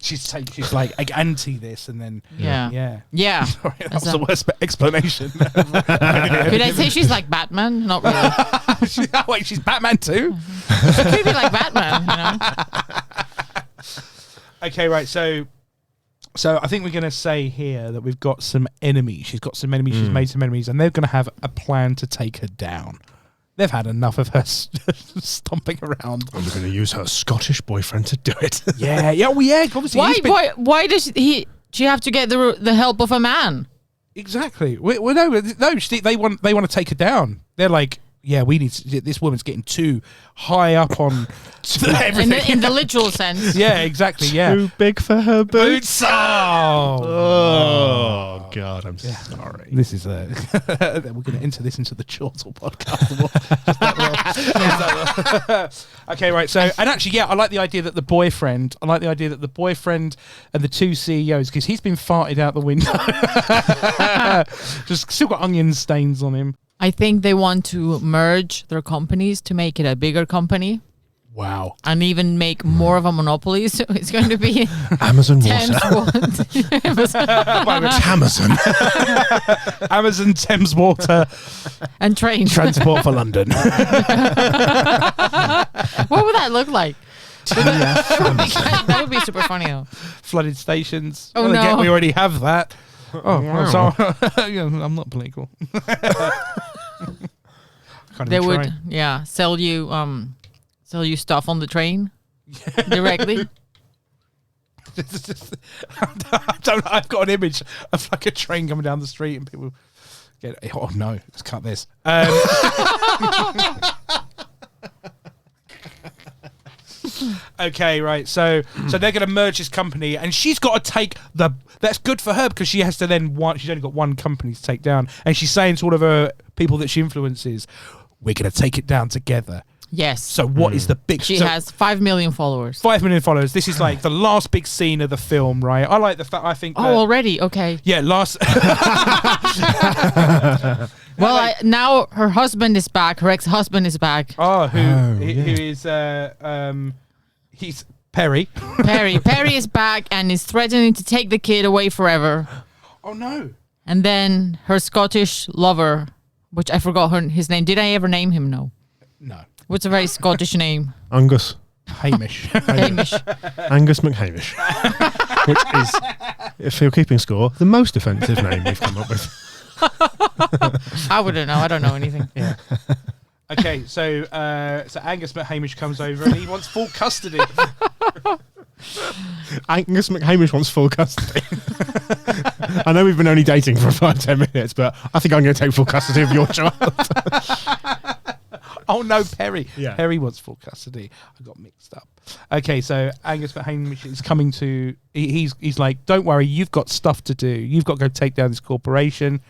She's like anti this and then Yeah. Sorry, that was the worst explanation. Could I say she's like Batman? Not really. Wait, she's Batman too? She could be like Batman, Okay, right. So I think we're going to say here that we've got some enemies. She's got some enemies. She's made some enemies, and they're going to have a plan to take her down. They've had enough of her stomping around. And we're going to use her Scottish boyfriend to do it. Yeah. Well, yeah. Obviously, Why does she have to get the help of a man? Exactly. Well, no. They want to take her down. They're like, yeah, we need this woman's getting too high up on everything. In the literal sense. Yeah, exactly. Yeah. Too big for her boots. Oh, God, I'm sorry. This is we're going to enter this into the Chortle podcast. Okay, right. So, and actually, yeah, I like the idea that the boyfriend and the two CEOs, because he's been farted out the window, just still got onion stains on him. I think they want to merge their companies to make it a bigger company. Wow. And even make more of a monopoly. So it's going to be Amazon Thames Water. Amazon. Amazon, Thames Water, and trains. Transport for London. What would that look like? That would be super funny though. Flooded stations. Oh, Again, no. we already have that. Oh, Wow. sorry. I'm not political. They would, sell you stuff on the train directly. I've got an image of like a train coming down the street and people get. Oh no, let's cut this. Okay, right. So they're going to merge this company, and she's got to take the. That's good for her because she has to then she's only got one company to take down, and she's saying to all of her people that she influences, "We're going to take it down together." Yes. So what is the big? She has 5 million followers. 5 million followers. This is like the last big scene of the film, right? I like the fact. I think. Already? Okay. Yeah, last. Well, now her husband is back. Her ex-husband is back. Oh, who is he's Perry. Perry is back and is threatening to take the kid away forever. Oh no. And then her Scottish lover, which I forgot his name. Did I ever name him? No. What's a very Scottish name? Angus. Hamish. Hamish. Angus McHamish. Which is, if you're keeping score, the most offensive name we've come up with. I wouldn't know. I don't know anything. Yeah. Okay, so Angus McHamish comes over and he wants full custody. Angus McHamish wants full custody. I know we've been only dating for 5-10 minutes, but I think I'm going to take full custody of your child. Oh no, Perry. Yeah. Perry wants full custody. I got mixed up. Okay, so Angus McHamish is coming to. He's like, don't worry, you've got stuff to do. You've got to go take down this corporation.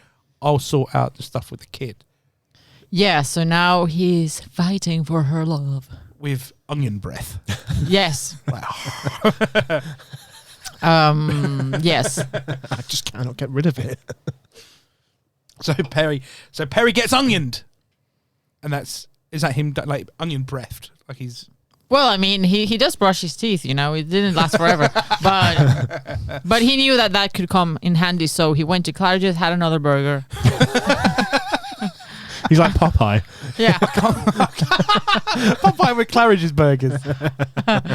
I'll sort out the stuff with the kid. Yeah, so now he's fighting for her love. With onion breath. Yes. Yes. I just cannot get rid of it. So Perry gets onioned, and is that him like onion breathed? Like he's. Well, I mean, he does brush his teeth, you know. It didn't last forever, but he knew that could come in handy. So he went to Claridge's, had another burger. He's like Popeye. Yeah. Popeye with Claridge's burgers. And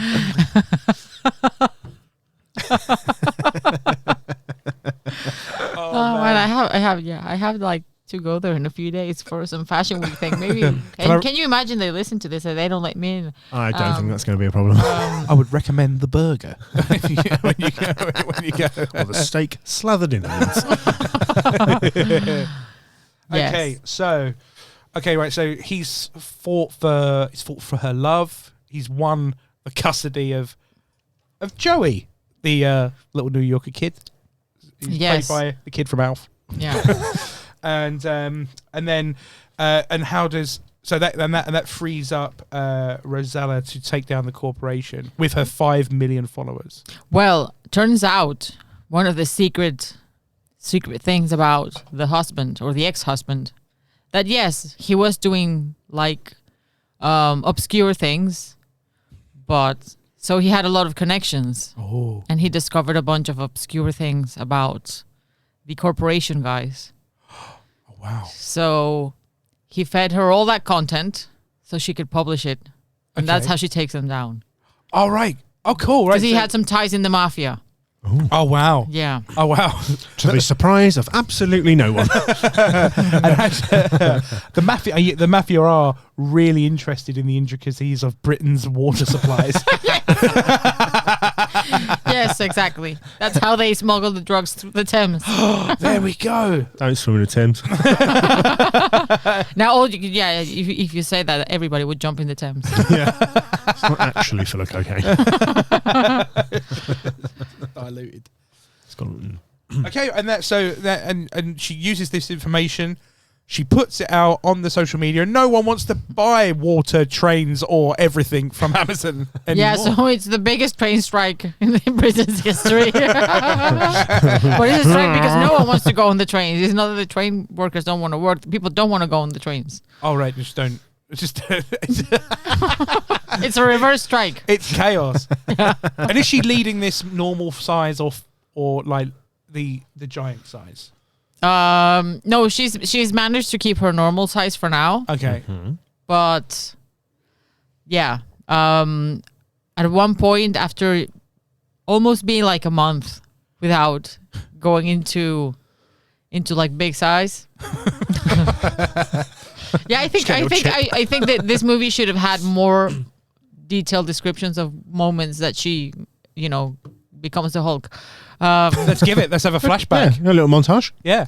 I have like to go there in a few days for some fashion week thing. Maybe can you imagine they listen to this and they don't let me in? I don't think that's going to be a problem. I would recommend the burger when you go. Or the steak slathered in onions. Yes. Okay, right. So he's fought for her love. He's won the custody of Joey, the little New Yorker kid. He's Yes. played by the kid from Alf. Yeah. And how does that frees up Rosella to take down the corporation with her 5 million followers. Well, turns out one of the secret things about the husband or the ex-husband, that yes, he was doing like obscure things, but so he had a lot of connections. Oh. And he discovered a bunch of obscure things about the corporation guys. Oh, wow. So he fed her all that content so she could publish it. And that's how she takes them down. All right. Oh, cool. Right. Because he had some ties in the mafia. Ooh. Oh, wow. Yeah. Oh, wow. To the surprise of absolutely no one. The mafia are really interested in the intricacies of Britain's water supplies. Yes, exactly. That's how they smuggle the drugs through the Thames. There we go. Don't swim in the Thames. Now, if you say that, everybody would jump in the Thames. Yeah. It's not actually full of cocaine. Diluted. It's gone. Okay, and she uses this information. She puts it out on the social media, and no one wants to buy water, trains, or everything from Amazon anymore. Yeah, so it's the biggest train strike in Britain's history. But it's a strike because no one wants to go on the trains. It's not that the train workers don't want to work. People don't want to go on the trains. Oh, right. Just don't. It's a reverse strike. It's chaos. Yeah. And is she leading this normal size or like the giant size? No, she's managed to keep her normal size for now. Okay. Mm-hmm. But yeah, at one point after almost being like a month without going into like big size. Yeah, I think that this movie should have had more detailed descriptions of moments that she, becomes the Hulk. Let's have a flashback. Yeah, a little montage. Yeah.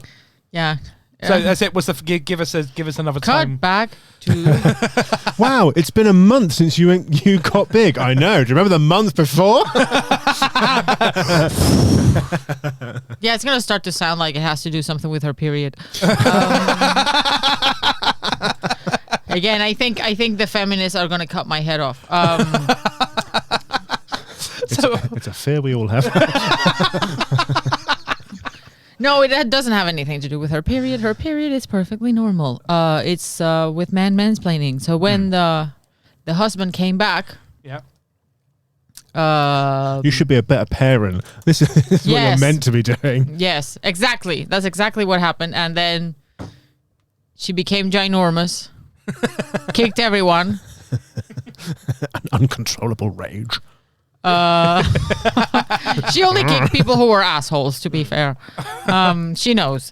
Yeah. So that's it. Give us another time. Cut back to. Wow, it's been a month since you got big. I know. Do you remember the month before? Yeah, it's gonna start to sound like it has to do something with her period. Again, I think the feminists are gonna cut my head off. It's a fear we all have. No, it doesn't have anything to do with her period. Her period is perfectly normal. It's with mansplaining. So when the husband came back, yeah, you should be a better parent. This is what you're meant to be doing. Yes, exactly. That's exactly what happened. And then she became ginormous, kicked everyone. An uncontrollable rage. She only kicked people who were assholes, to be fair. She knows.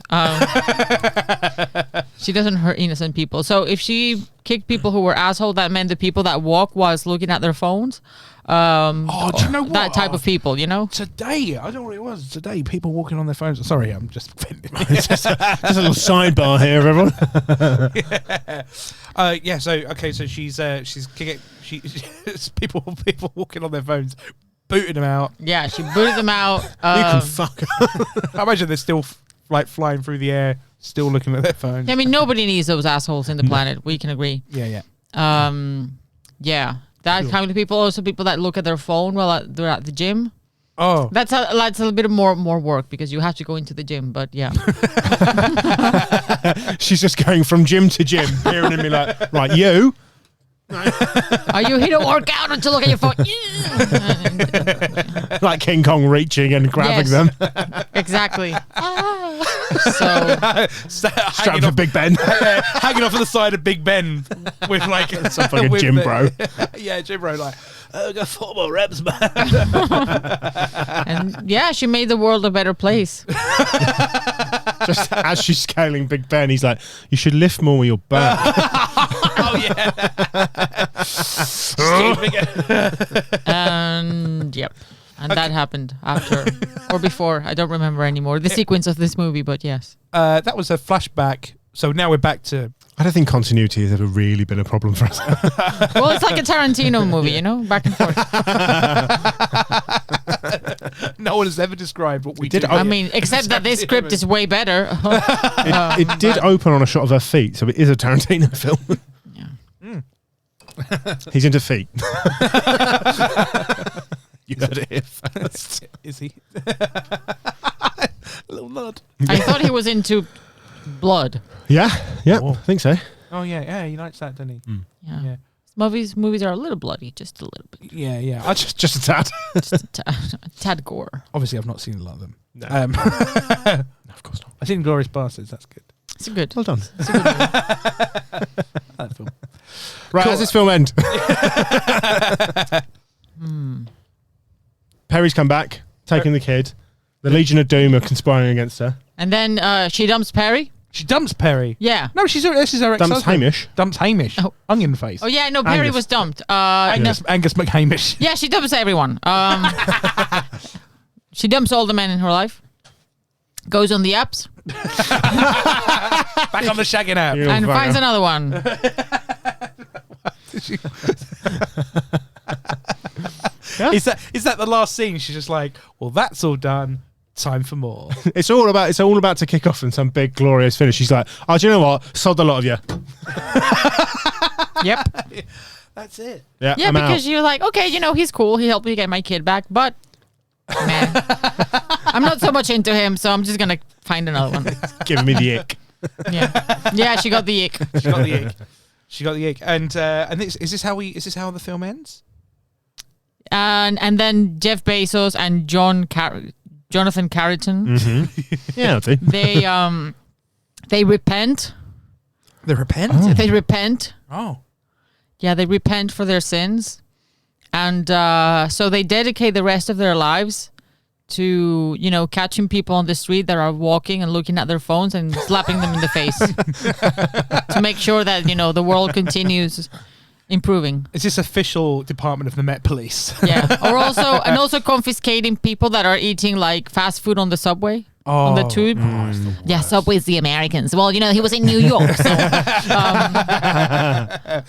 She doesn't hurt innocent people. So if she kicked people who were assholes, that meant the people that walk was looking at their phones. Do you know what? That type of people, you know? Today, I don't know what it was. Today, people walking on their phones. Sorry, I'm just offended. just a little sidebar here, everyone. So she's kicking. People walking on their phones, booting them out. Yeah, she booted them out. You can fuck. I imagine they're still like flying through the air, still looking at their phones. I mean, nobody needs those assholes in the planet. We can agree. Yeah. Yeah. That kind of people, also people that look at their phone while they're at the gym. Oh, That's a little bit more work because you have to go into the gym. But yeah, She's just going from gym to gym, peering at me like, right, you. are you here to work out or to look at your phone? Like King Kong reaching and grabbing Yes. them. Exactly. So Strapped for Big Ben. hanging off of the side of Big Ben with like Some fucking gym bro. Yeah, gym bro. Like, I got 4 more reps, man. and yeah, she made the world a better place. Just as she's scaling Big Ben, he's like, you should lift more with your back. Oh yeah. And yep. And that happened after or before. I don't remember anymore the sequence of this movie, but yes. That was a flashback. So now we're back to. I don't think continuity has ever really been a problem for us. Well, it's like a Tarantino movie, you know, back and forth. No one has ever described what we did. do. I mean, except that this script is way better. It did open on a shot of her feet, so it is a Tarantino film. Yeah. He's into feet. You heard it here first. Is he? A little nod. I thought he was into blood. Yeah, Oh. I think so. Oh yeah, he likes that, doesn't he? Yeah. Yeah. Movies are a little bloody, just a little bit. Yeah. I just Just a tad. Just a tad gore. obviously I've not seen a lot of them. No. No, Of course not. I've seen Glorious Bastards. That's good. It's a good. Well done. It's a good movie. That film. Right, Cool. how's this film end? Perry's come back, taking the kid. The Legion of Doom are conspiring against her. And then she dumps Perry. She dumps Perry. Yeah. No, this is her Dumps ex-husband. Hamish. Dumps Hamish. Oh. Onion face. Oh yeah, no, Perry Angus. was dumped. Angus McHamish. Yeah, she dumps everyone. She dumps all the men in her life. Goes on the apps Back on the shagging app. You and fucker. finds another one. Yeah. Is that the last scene? She's just like, well, that's all done. Time for more. It's all about to kick off in some big glorious finish. She's like, oh, do you know what? Sod the lot of you. Yep. That's it. Yeah, Yeah, I'm because out. you're like, okay, you know, he's cool. He helped me get my kid back, but man, I'm not so much into him, so I'm just gonna find another one. Giving me the ick. Yeah, she got the ick. She got the ick. She got the ick. And is this how the film ends? And then Jeff Bezos and Jonathan Carrington, Yeah, I'll do. they repent. They repent. They repent. Oh. Yeah, they repent for their sins. And so they dedicate the rest of their lives to, you know, catching people on the street that are walking and looking at their phones and slapping them in the face to make sure that, you know, the world continues improving. Is this official Department of the Met Police? Yeah. Also confiscating people that are eating like fast food on the subway. On the tube. Yeah, Subway's the Americans. Well, you know, he was in New York. So,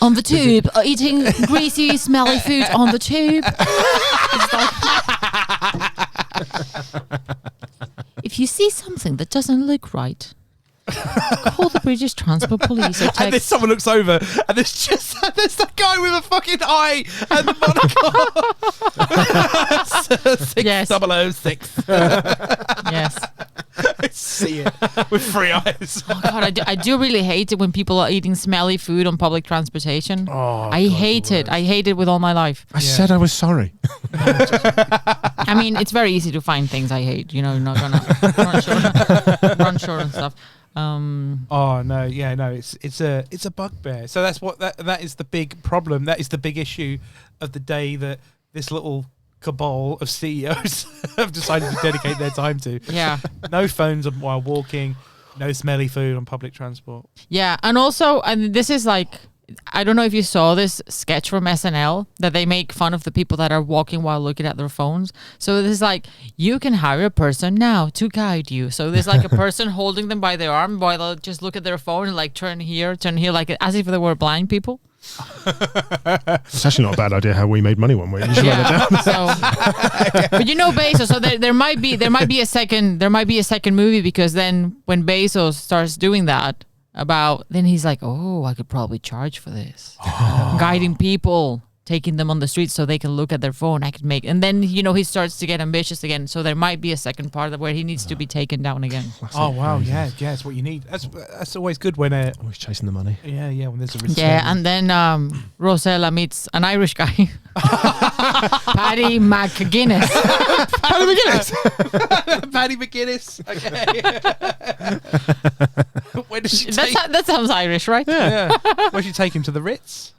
on the tube, eating greasy, smelly food on the tube. It's like, if you see something that doesn't look right, call the British Transport Police or And then text. someone looks over, and there's that guy with a fucking eye and the monocle. Yes. 6006. Yes. I see it with 3 eyes. Oh God, I do really hate it when people are eating smelly food on public transportation. I hate it. I hate it with all my life. I said I was sorry. I mean, it's very easy to find things I hate. You know, you're not gonna run short and stuff. Oh no, yeah, no, it's a bugbear. So that's what that is the big problem. That is the big issue of the day, that this little cabal of CEOs have decided to dedicate their time to. Yeah. No phones while walking, no smelly food on public transport. Yeah, and also, and this is like, I don't know if you saw this sketch from SNL that they make fun of the people that are walking while looking at their phones. So this is like, you can hire a person now to guide you. So there's like a person holding them by their arm while they'll just look at their phone and like turn here, like as if they were blind people. It's actually not a bad idea how we made money one week. You should write that down. So, but you know Bezos, so there might be a second movie, because then when Bezos starts doing that, then he's like, oh, I could probably charge for this. Guiding people, taking them on the street so they can look at their phone. And then, he starts to get ambitious again. So there might be a second part where he needs to be taken down again. Oh, wow. Yeah, that's what you need. That's always good when... always chasing the money. Yeah, when there's a risk. Yeah, and then Rosella meets an Irish guy. Paddy McGuinness. Paddy McGuinness. Paddy McGuinness. Okay. Where does she take... That sounds Irish, right? Yeah. Where does she take him to the Ritz?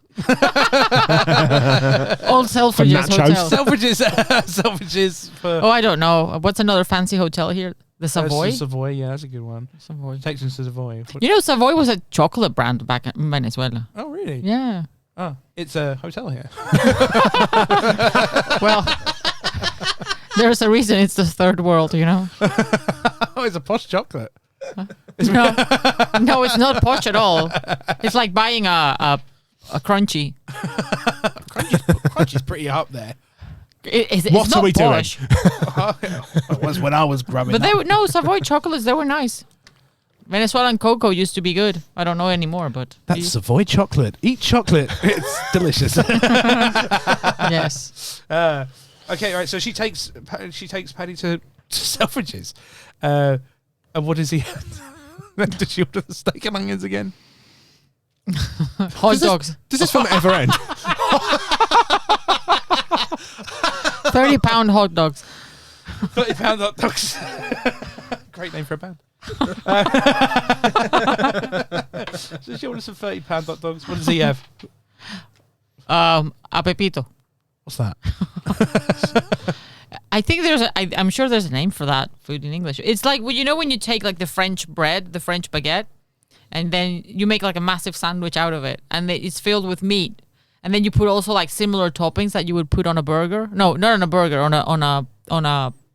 Old Selfridges Hotel. Selfridges for... Oh, I don't know. What's another fancy hotel here? The Savoy? The Savoy, yeah, that's a good one. Savoy. Takes us to Savoy. Savoy was a chocolate brand back in Venezuela. Oh, really? Yeah. Oh, it's a hotel here. Well, there's a reason it's the third world, Oh, it's a posh chocolate. No, it's not posh at all. It's like buying a crunchy. Crunchy's pretty up there. What are we doing? It was when I was grubbing. But Savoy chocolates, they were nice. Venezuelan cocoa used to be good. I don't know anymore, but that's Savoy chocolate. Eat chocolate. It's delicious. Yes. Okay, right. So she takes Paddy to Selfridges. And what does he? Does she order the steak and onions again? Hot dogs. Does this film ever end? 30-pound hot dogs. 30-pound hot dogs. Great name for a band. So she orders some 30-pound hot dogs. What does he have? A Pepito. What's that? I think I'm sure there's a name for that food in English. It's like, when you take like the French bread, the French baguette, and then you make like a massive sandwich out of it, and it's filled with meat, and then you put also like similar toppings that you would put on a burger. No, not on a burger, on a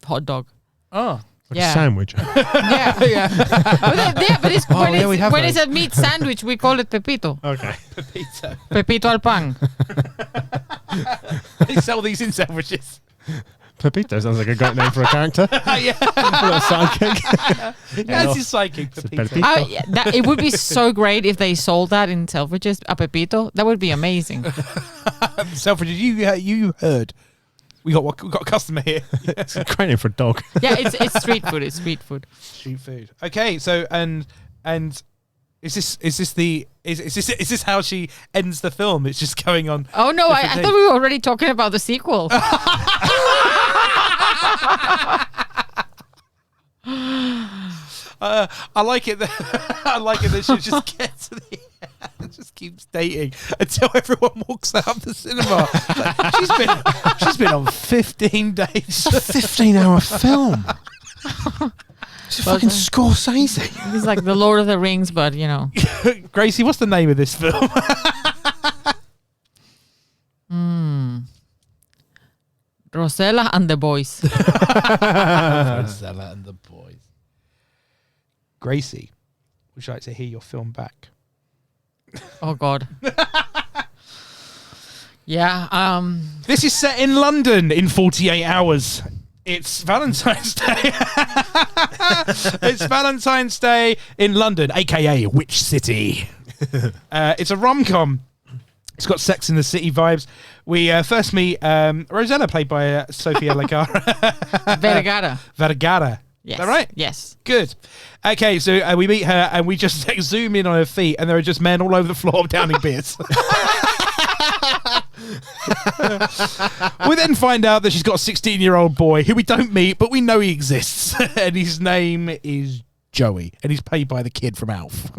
hot dog. Oh, like a sandwich. Yeah, yeah. But when it's a meat sandwich, we call it Pepito. Okay. Pepito al pan. They sell these in sandwiches. Pepito sounds like a great name for a character. Yeah. A little sidekick. That's his sidekick, Pepito. It would be so great if they sold that in Selfridges, a Pepito. That would be amazing. Selfridges, you heard. We got a customer here. It's a great name for a dog. Yeah, it's street food. It's street food. Street food. Okay, so and is this how she ends the film? It's just going on. Oh no, I thought we were already talking about the sequel. I like it that she just gets to the end, just keeps dating until everyone walks out of the cinema. Like, she's been on 15 days. It's a 15-hour film. It's fucking Scorsese. It's like the Lord of the Rings, but Gracie, what's the name of this film? Rosella and the Boys. Rosella and the Boys. Gracie, would you like to hear your film back? Oh God. Yeah. This is set in London in 48 hours. It's Valentine's Day. It's Valentine's Day in London, aka Which City? It's a rom-com. It's got Sex in the City vibes. We first meet Rosella, played by Sofia Vergara. Vergara. Yes. Is that right? Yes. Good. Okay, so we meet her and we just zoom in on her feet, and there are just men all over the floor downing beers. We then find out that she's got a 16-year-old boy who we don't meet, but we know he exists. And his name is Joey, and he's played by the kid from Alf.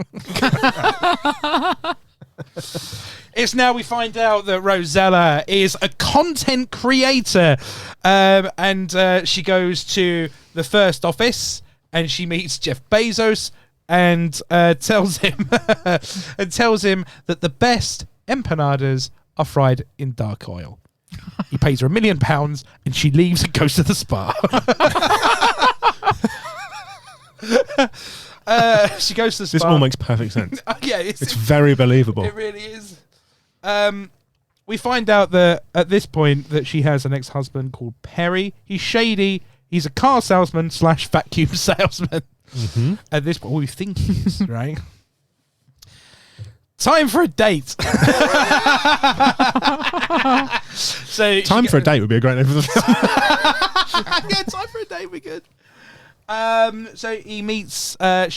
It's now we find out that Rosella is a content creator, and she goes to the first office and she meets Jeff Bezos and tells him that the best empanadas are fried in dark oil. He pays her £1 million and she leaves and goes to the spa. She goes to the spa. This all makes perfect sense. Yeah, It's very believable. it really is. We find out that at this point that she has an ex-husband called Perry. He's shady. He's a car salesman / vacuum salesman. Mm-hmm. At this point, we think he is, right? Time for a date. So Time for a date would be a great name for the film. yeah, time for a date. We're good. So she meets a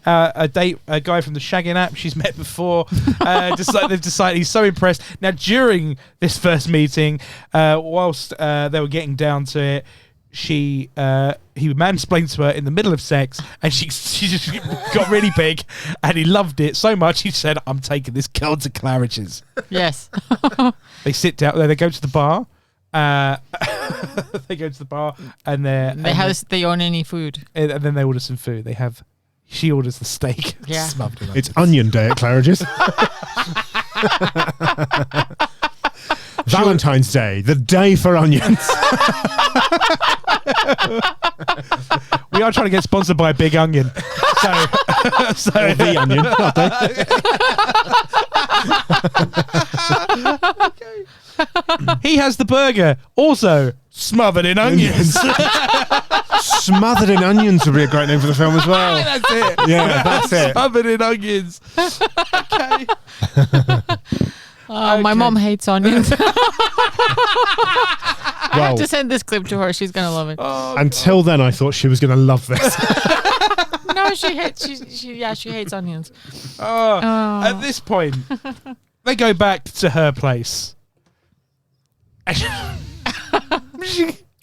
guy from the shagging app she's met before. They've decided he's so impressed. Now, during this first meeting, whilst they were getting down to it, he mansplained to her in the middle of sex, and she just got really big, and he loved it so much he said, "I'm taking this girl to Claridge's." Yes. They sit down there. They go to the bar. They go to the bar and they own any food. And then they order some food. She orders the steak. Yeah. Smothered in It's onion day at Claridge's. Valentine's Day, the day for onions. We are trying to get sponsored by Big Onion. So Or the onion. he has the burger, also smothered in onions. Smothered in onions would be a great name for the film as well. That's it. Yeah, that's it. Smothered in onions. Okay. My Okay. mom hates onions. I Well, have to send this clip to her. She's gonna love it. until then, I thought she was going to love this. No, she hates. She hates onions. At this point, they go back to her place.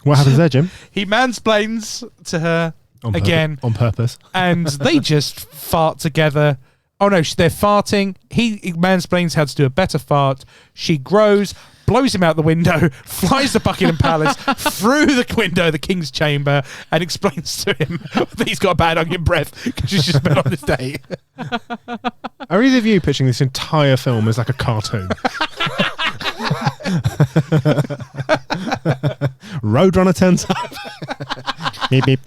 What happens there, Jim? He mansplains to her again. On purpose. And they just fart together. Oh no, they're farting. He mansplains how to do a better fart. She grows, blows him out the window, flies to Buckingham Palace through the window, the King's Chamber, and explains to him that he's got a bad onion breath because she's just been on this date. Are either of you pitching this entire film as like a cartoon? Roadrunner turns up. Beep, beep.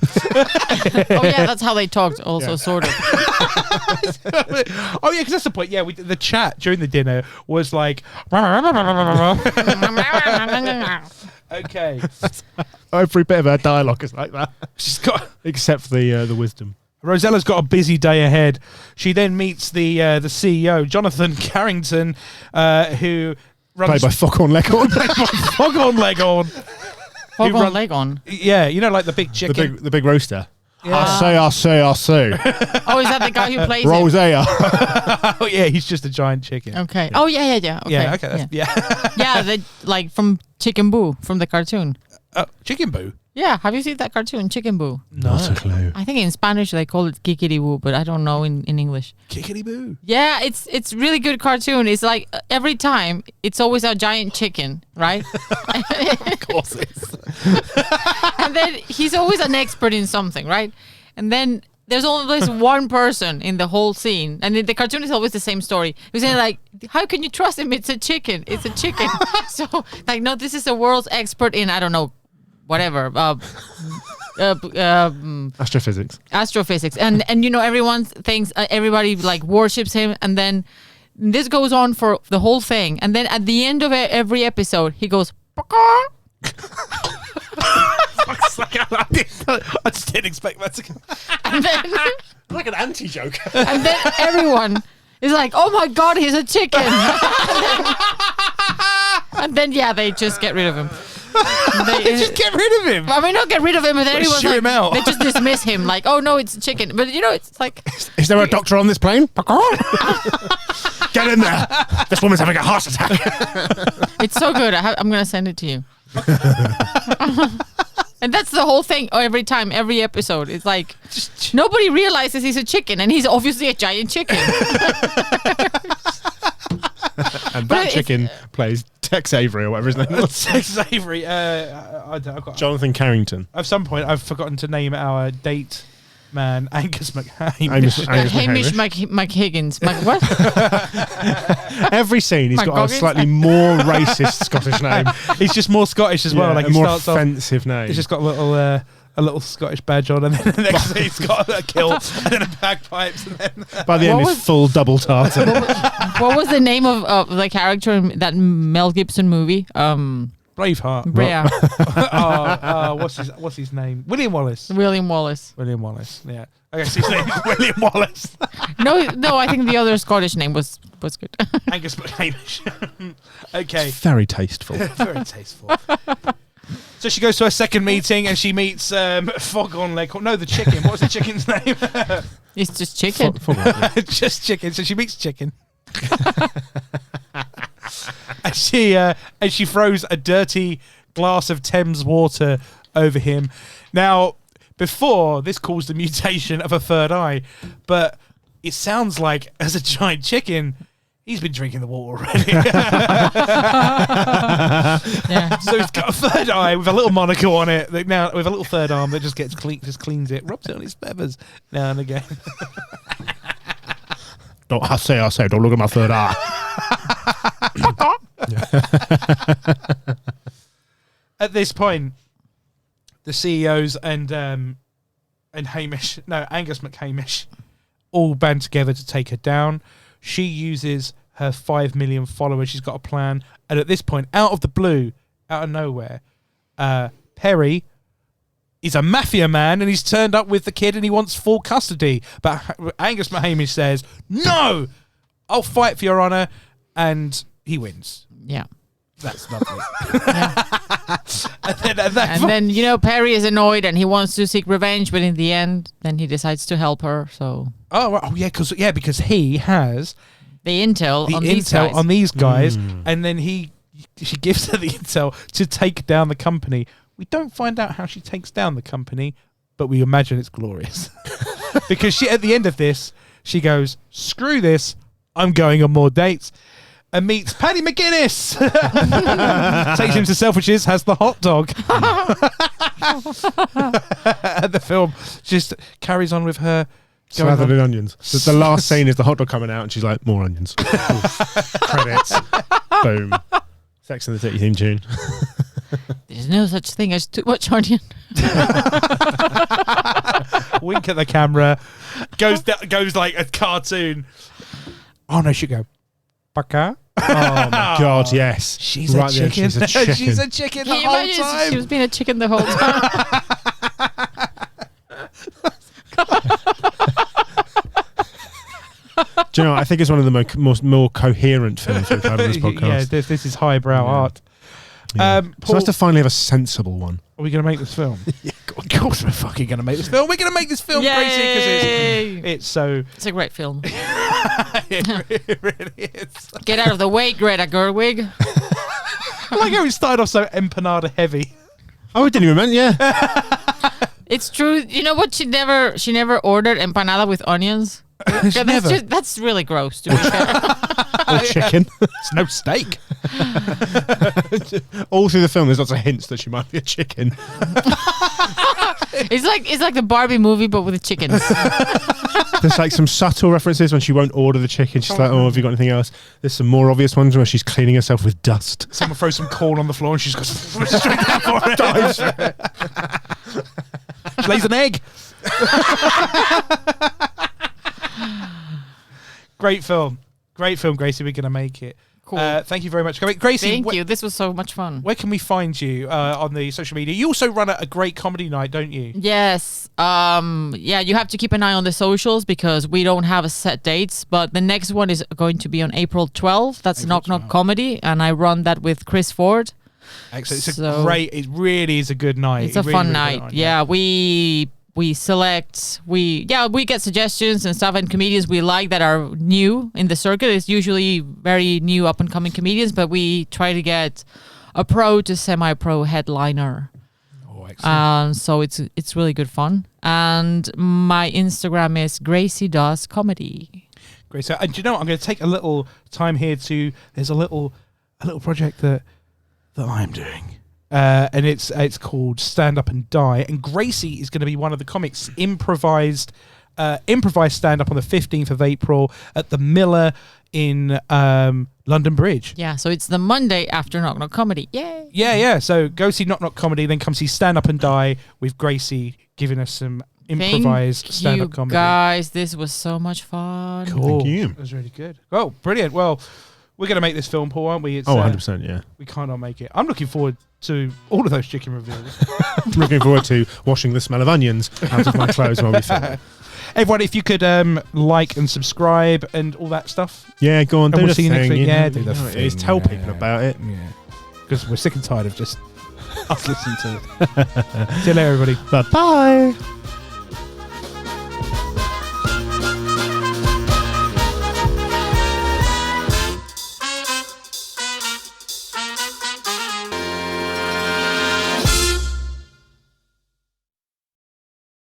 Oh yeah, that's how they talked. Also, Yeah. sort of. Oh yeah, because that's the point. Yeah, the chat during the dinner was like, okay. Every bit of her dialogue is like that, She's got. except for the wisdom. Rosella's got a busy day ahead. She then meets the CEO, Jonathan Carrington, who runs Played by Foghorn Leghorn. Foghorn Leghorn. Foghorn Leghorn. Yeah, you know, like the big chicken. the big roaster. Yeah. I say. Oh, is that the guy who plays it? Rosea. Oh yeah, he's just a giant chicken. Okay. Oh yeah. Okay. Yeah, okay. Yeah, they like from Chicken Boo from the cartoon. Chicken Boo. Yeah, have you seen that cartoon, Chicken Boo? Not a clue. I think in Spanish they call it Kikiri Woo, but I don't know in English. Kickity Boo. Yeah, it's really good cartoon. It's like every time it's always a giant chicken, right? Of course it is. And then he's always an expert in something, right? And then there's always one person in the whole scene, and the cartoon is always the same story. He's saying like, how can you trust him? It's a chicken. It's a chicken. So like, no, this is the world's expert in, I don't know, whatever. Astrophysics. And you know, everyone thinks, everybody like worships him, and then this goes on for the whole thing. And then at the end of every episode, he goes, "Paka." I just didn't expect that to come. And then Like an anti-joke. and then everyone is like, "Oh my god, he's a chicken!" and then yeah, they just get rid of him. They just get rid of him. I mean, not get rid of him, but then everyone's shoot like, him out. they just dismiss him, like, "Oh no, it's a chicken." But you know, it's like, Is there a doctor on this plane? Get in there. This woman's having a heart attack. it's so good. I'm gonna send it to you. And that's the whole thing. Every time, every episode, it's like nobody realizes he's a chicken, and he's obviously a giant chicken. And that chicken plays Tex Avery or whatever his name was. Tex Avery. I've got, Jonathan Carrington. at some point, I've forgotten to name our date man, Angus McHame. Hamish McHiggins. What? Every scene, he's got a slightly more racist Scottish name. He's just more Scottish as well. Yeah, like a he more starts off, offensive name. he's just got a little Scottish badge on, and then the next thing he's got a kilt and then a bagpipes, and then by the end, he's full double tartar. What was the name of the character in that Mel Gibson movie? Braveheart. Yeah. What's his name? William Wallace. William Wallace. Yeah. Okay, so his name is William Wallace. No, I think the other Scottish name was good. Angus McHamish. Okay. Very tasteful. Very tasteful. So she goes to her second meeting and she meets Foghorn Leghorn. No, the chicken. What's the chicken's name? It's just chicken. Just chicken. So she meets chicken. and she throws a dirty glass of Thames water over him. Now, before this caused the mutation of a third eye, but it sounds like as a giant chicken, he's been drinking the water already. Yeah. So he's got a third eye with a little monocle on it. Now with a little third arm that just gets cleans it, rubs it on his feathers now and again. I say, don't look at my third eye. At this point, the CEOs and Angus McHamish all band together to take her down. She uses her 5 million followers. She's got a plan. And at this point, out of the blue, out of nowhere, Perry is a mafia man and he's turned up with the kid and he wants full custody. But Angus McHamish says, no, I'll fight for your honour. And he wins. Yeah. That's lovely. Yeah. and then, Perry is annoyed and he wants to seek revenge, but in the end, then he decides to help her. So. Because he has the intel on these guys, and then she gives her the intel to take down the company. We don't find out how she takes down the company, but we imagine it's glorious. Because at the end of this, she goes, screw this, I'm going on more dates. And meets Paddy McGuinness. Takes him to Selfridges, has the hot dog. And the film just carries on with her slathered in onions. The last scene is the hot dog coming out and she's like, more onions. Credits. Boom. Sex and the City theme tune. There's no such thing as too much onion. Wink at the camera. Goes like a cartoon. Oh no, she go. Baka. Oh my God, yes. She's a chicken. She's a chicken. She's a chicken the whole time. She was being a chicken the whole time. Do you know, I think it's one of the more coherent films we've had on this podcast. Yeah, this is highbrow art. Yeah. Paul, so nice to finally have a sensible one. Are we going to make this film? Yeah, of course we're fucking going to make this film. We're going to make this film, Gracie, because it's so... It's a great film. It really is. Get out of the way, Greta Gerwig. I like how we started off so empanada heavy. Oh, I didn't even remember, yeah. It's true. You know what? She never ordered empanada with onions. That's really gross, to be fair. Or chicken. It's no steak. All through the film, there's lots of hints that she might be a chicken. It's like the Barbie movie, but with the chickens. There's like some subtle references when she won't order the chicken. She's like, oh, have you got anything else? There's some more obvious ones where she's cleaning herself with dust. Someone throws some corn on the floor and she's got straight down for it. Dives. She lays an egg. Great film, Gracie. We're going to make it. Cool. Thank you very much. Gracie, thank you. This was so much fun. Where can we find you on the social media? You also run a great comedy night, don't you? Yes. Yeah, you have to keep an eye on the socials because we don't have a set dates. But the next one is going to be on April 12th. That's Knock Knock Comedy, and I run that with Chris Ford. Excellent. It really is a good night. It's a fun night. Yeah, we select, we get suggestions and stuff, and comedians we like that are new in the circuit. It's usually very new up and coming comedians, but we try to get a pro to semi-pro headliner. Oh, excellent. So it's really good fun. And my Instagram is Gracie Does Comedy. Great. So, and do you know what? I'm going to take a little time here to. There's a little project that I'm doing, and it's called Stand Up and Die. And Gracie is going to be one of the comics improvised stand up on the 15th of April at the Miller in London Bridge. Yeah, so it's the Monday after Knock Knock Comedy. Yay! Yeah. So go see Knock Knock Comedy, then come see Stand Up and Die with Gracie giving us some improvised stand-up comedy. Guys, this was so much fun. Cool. Thank you. It was really good. Oh, brilliant. Well, we're going to make this film, Paul, aren't we? It's, 100%, yeah. We can't not make it. I'm looking forward to all of those chicken reveals. I'm looking forward to washing the smell of onions out of my clothes while we film. Everyone, if you could like and subscribe and all that stuff. Yeah, go on, And do we'll the see you next thing. week. Yeah, do you the know it thing. is. Tell people about it. Yeah. Because we're sick and tired of just us listening to it. See you later, everybody. Bye-bye.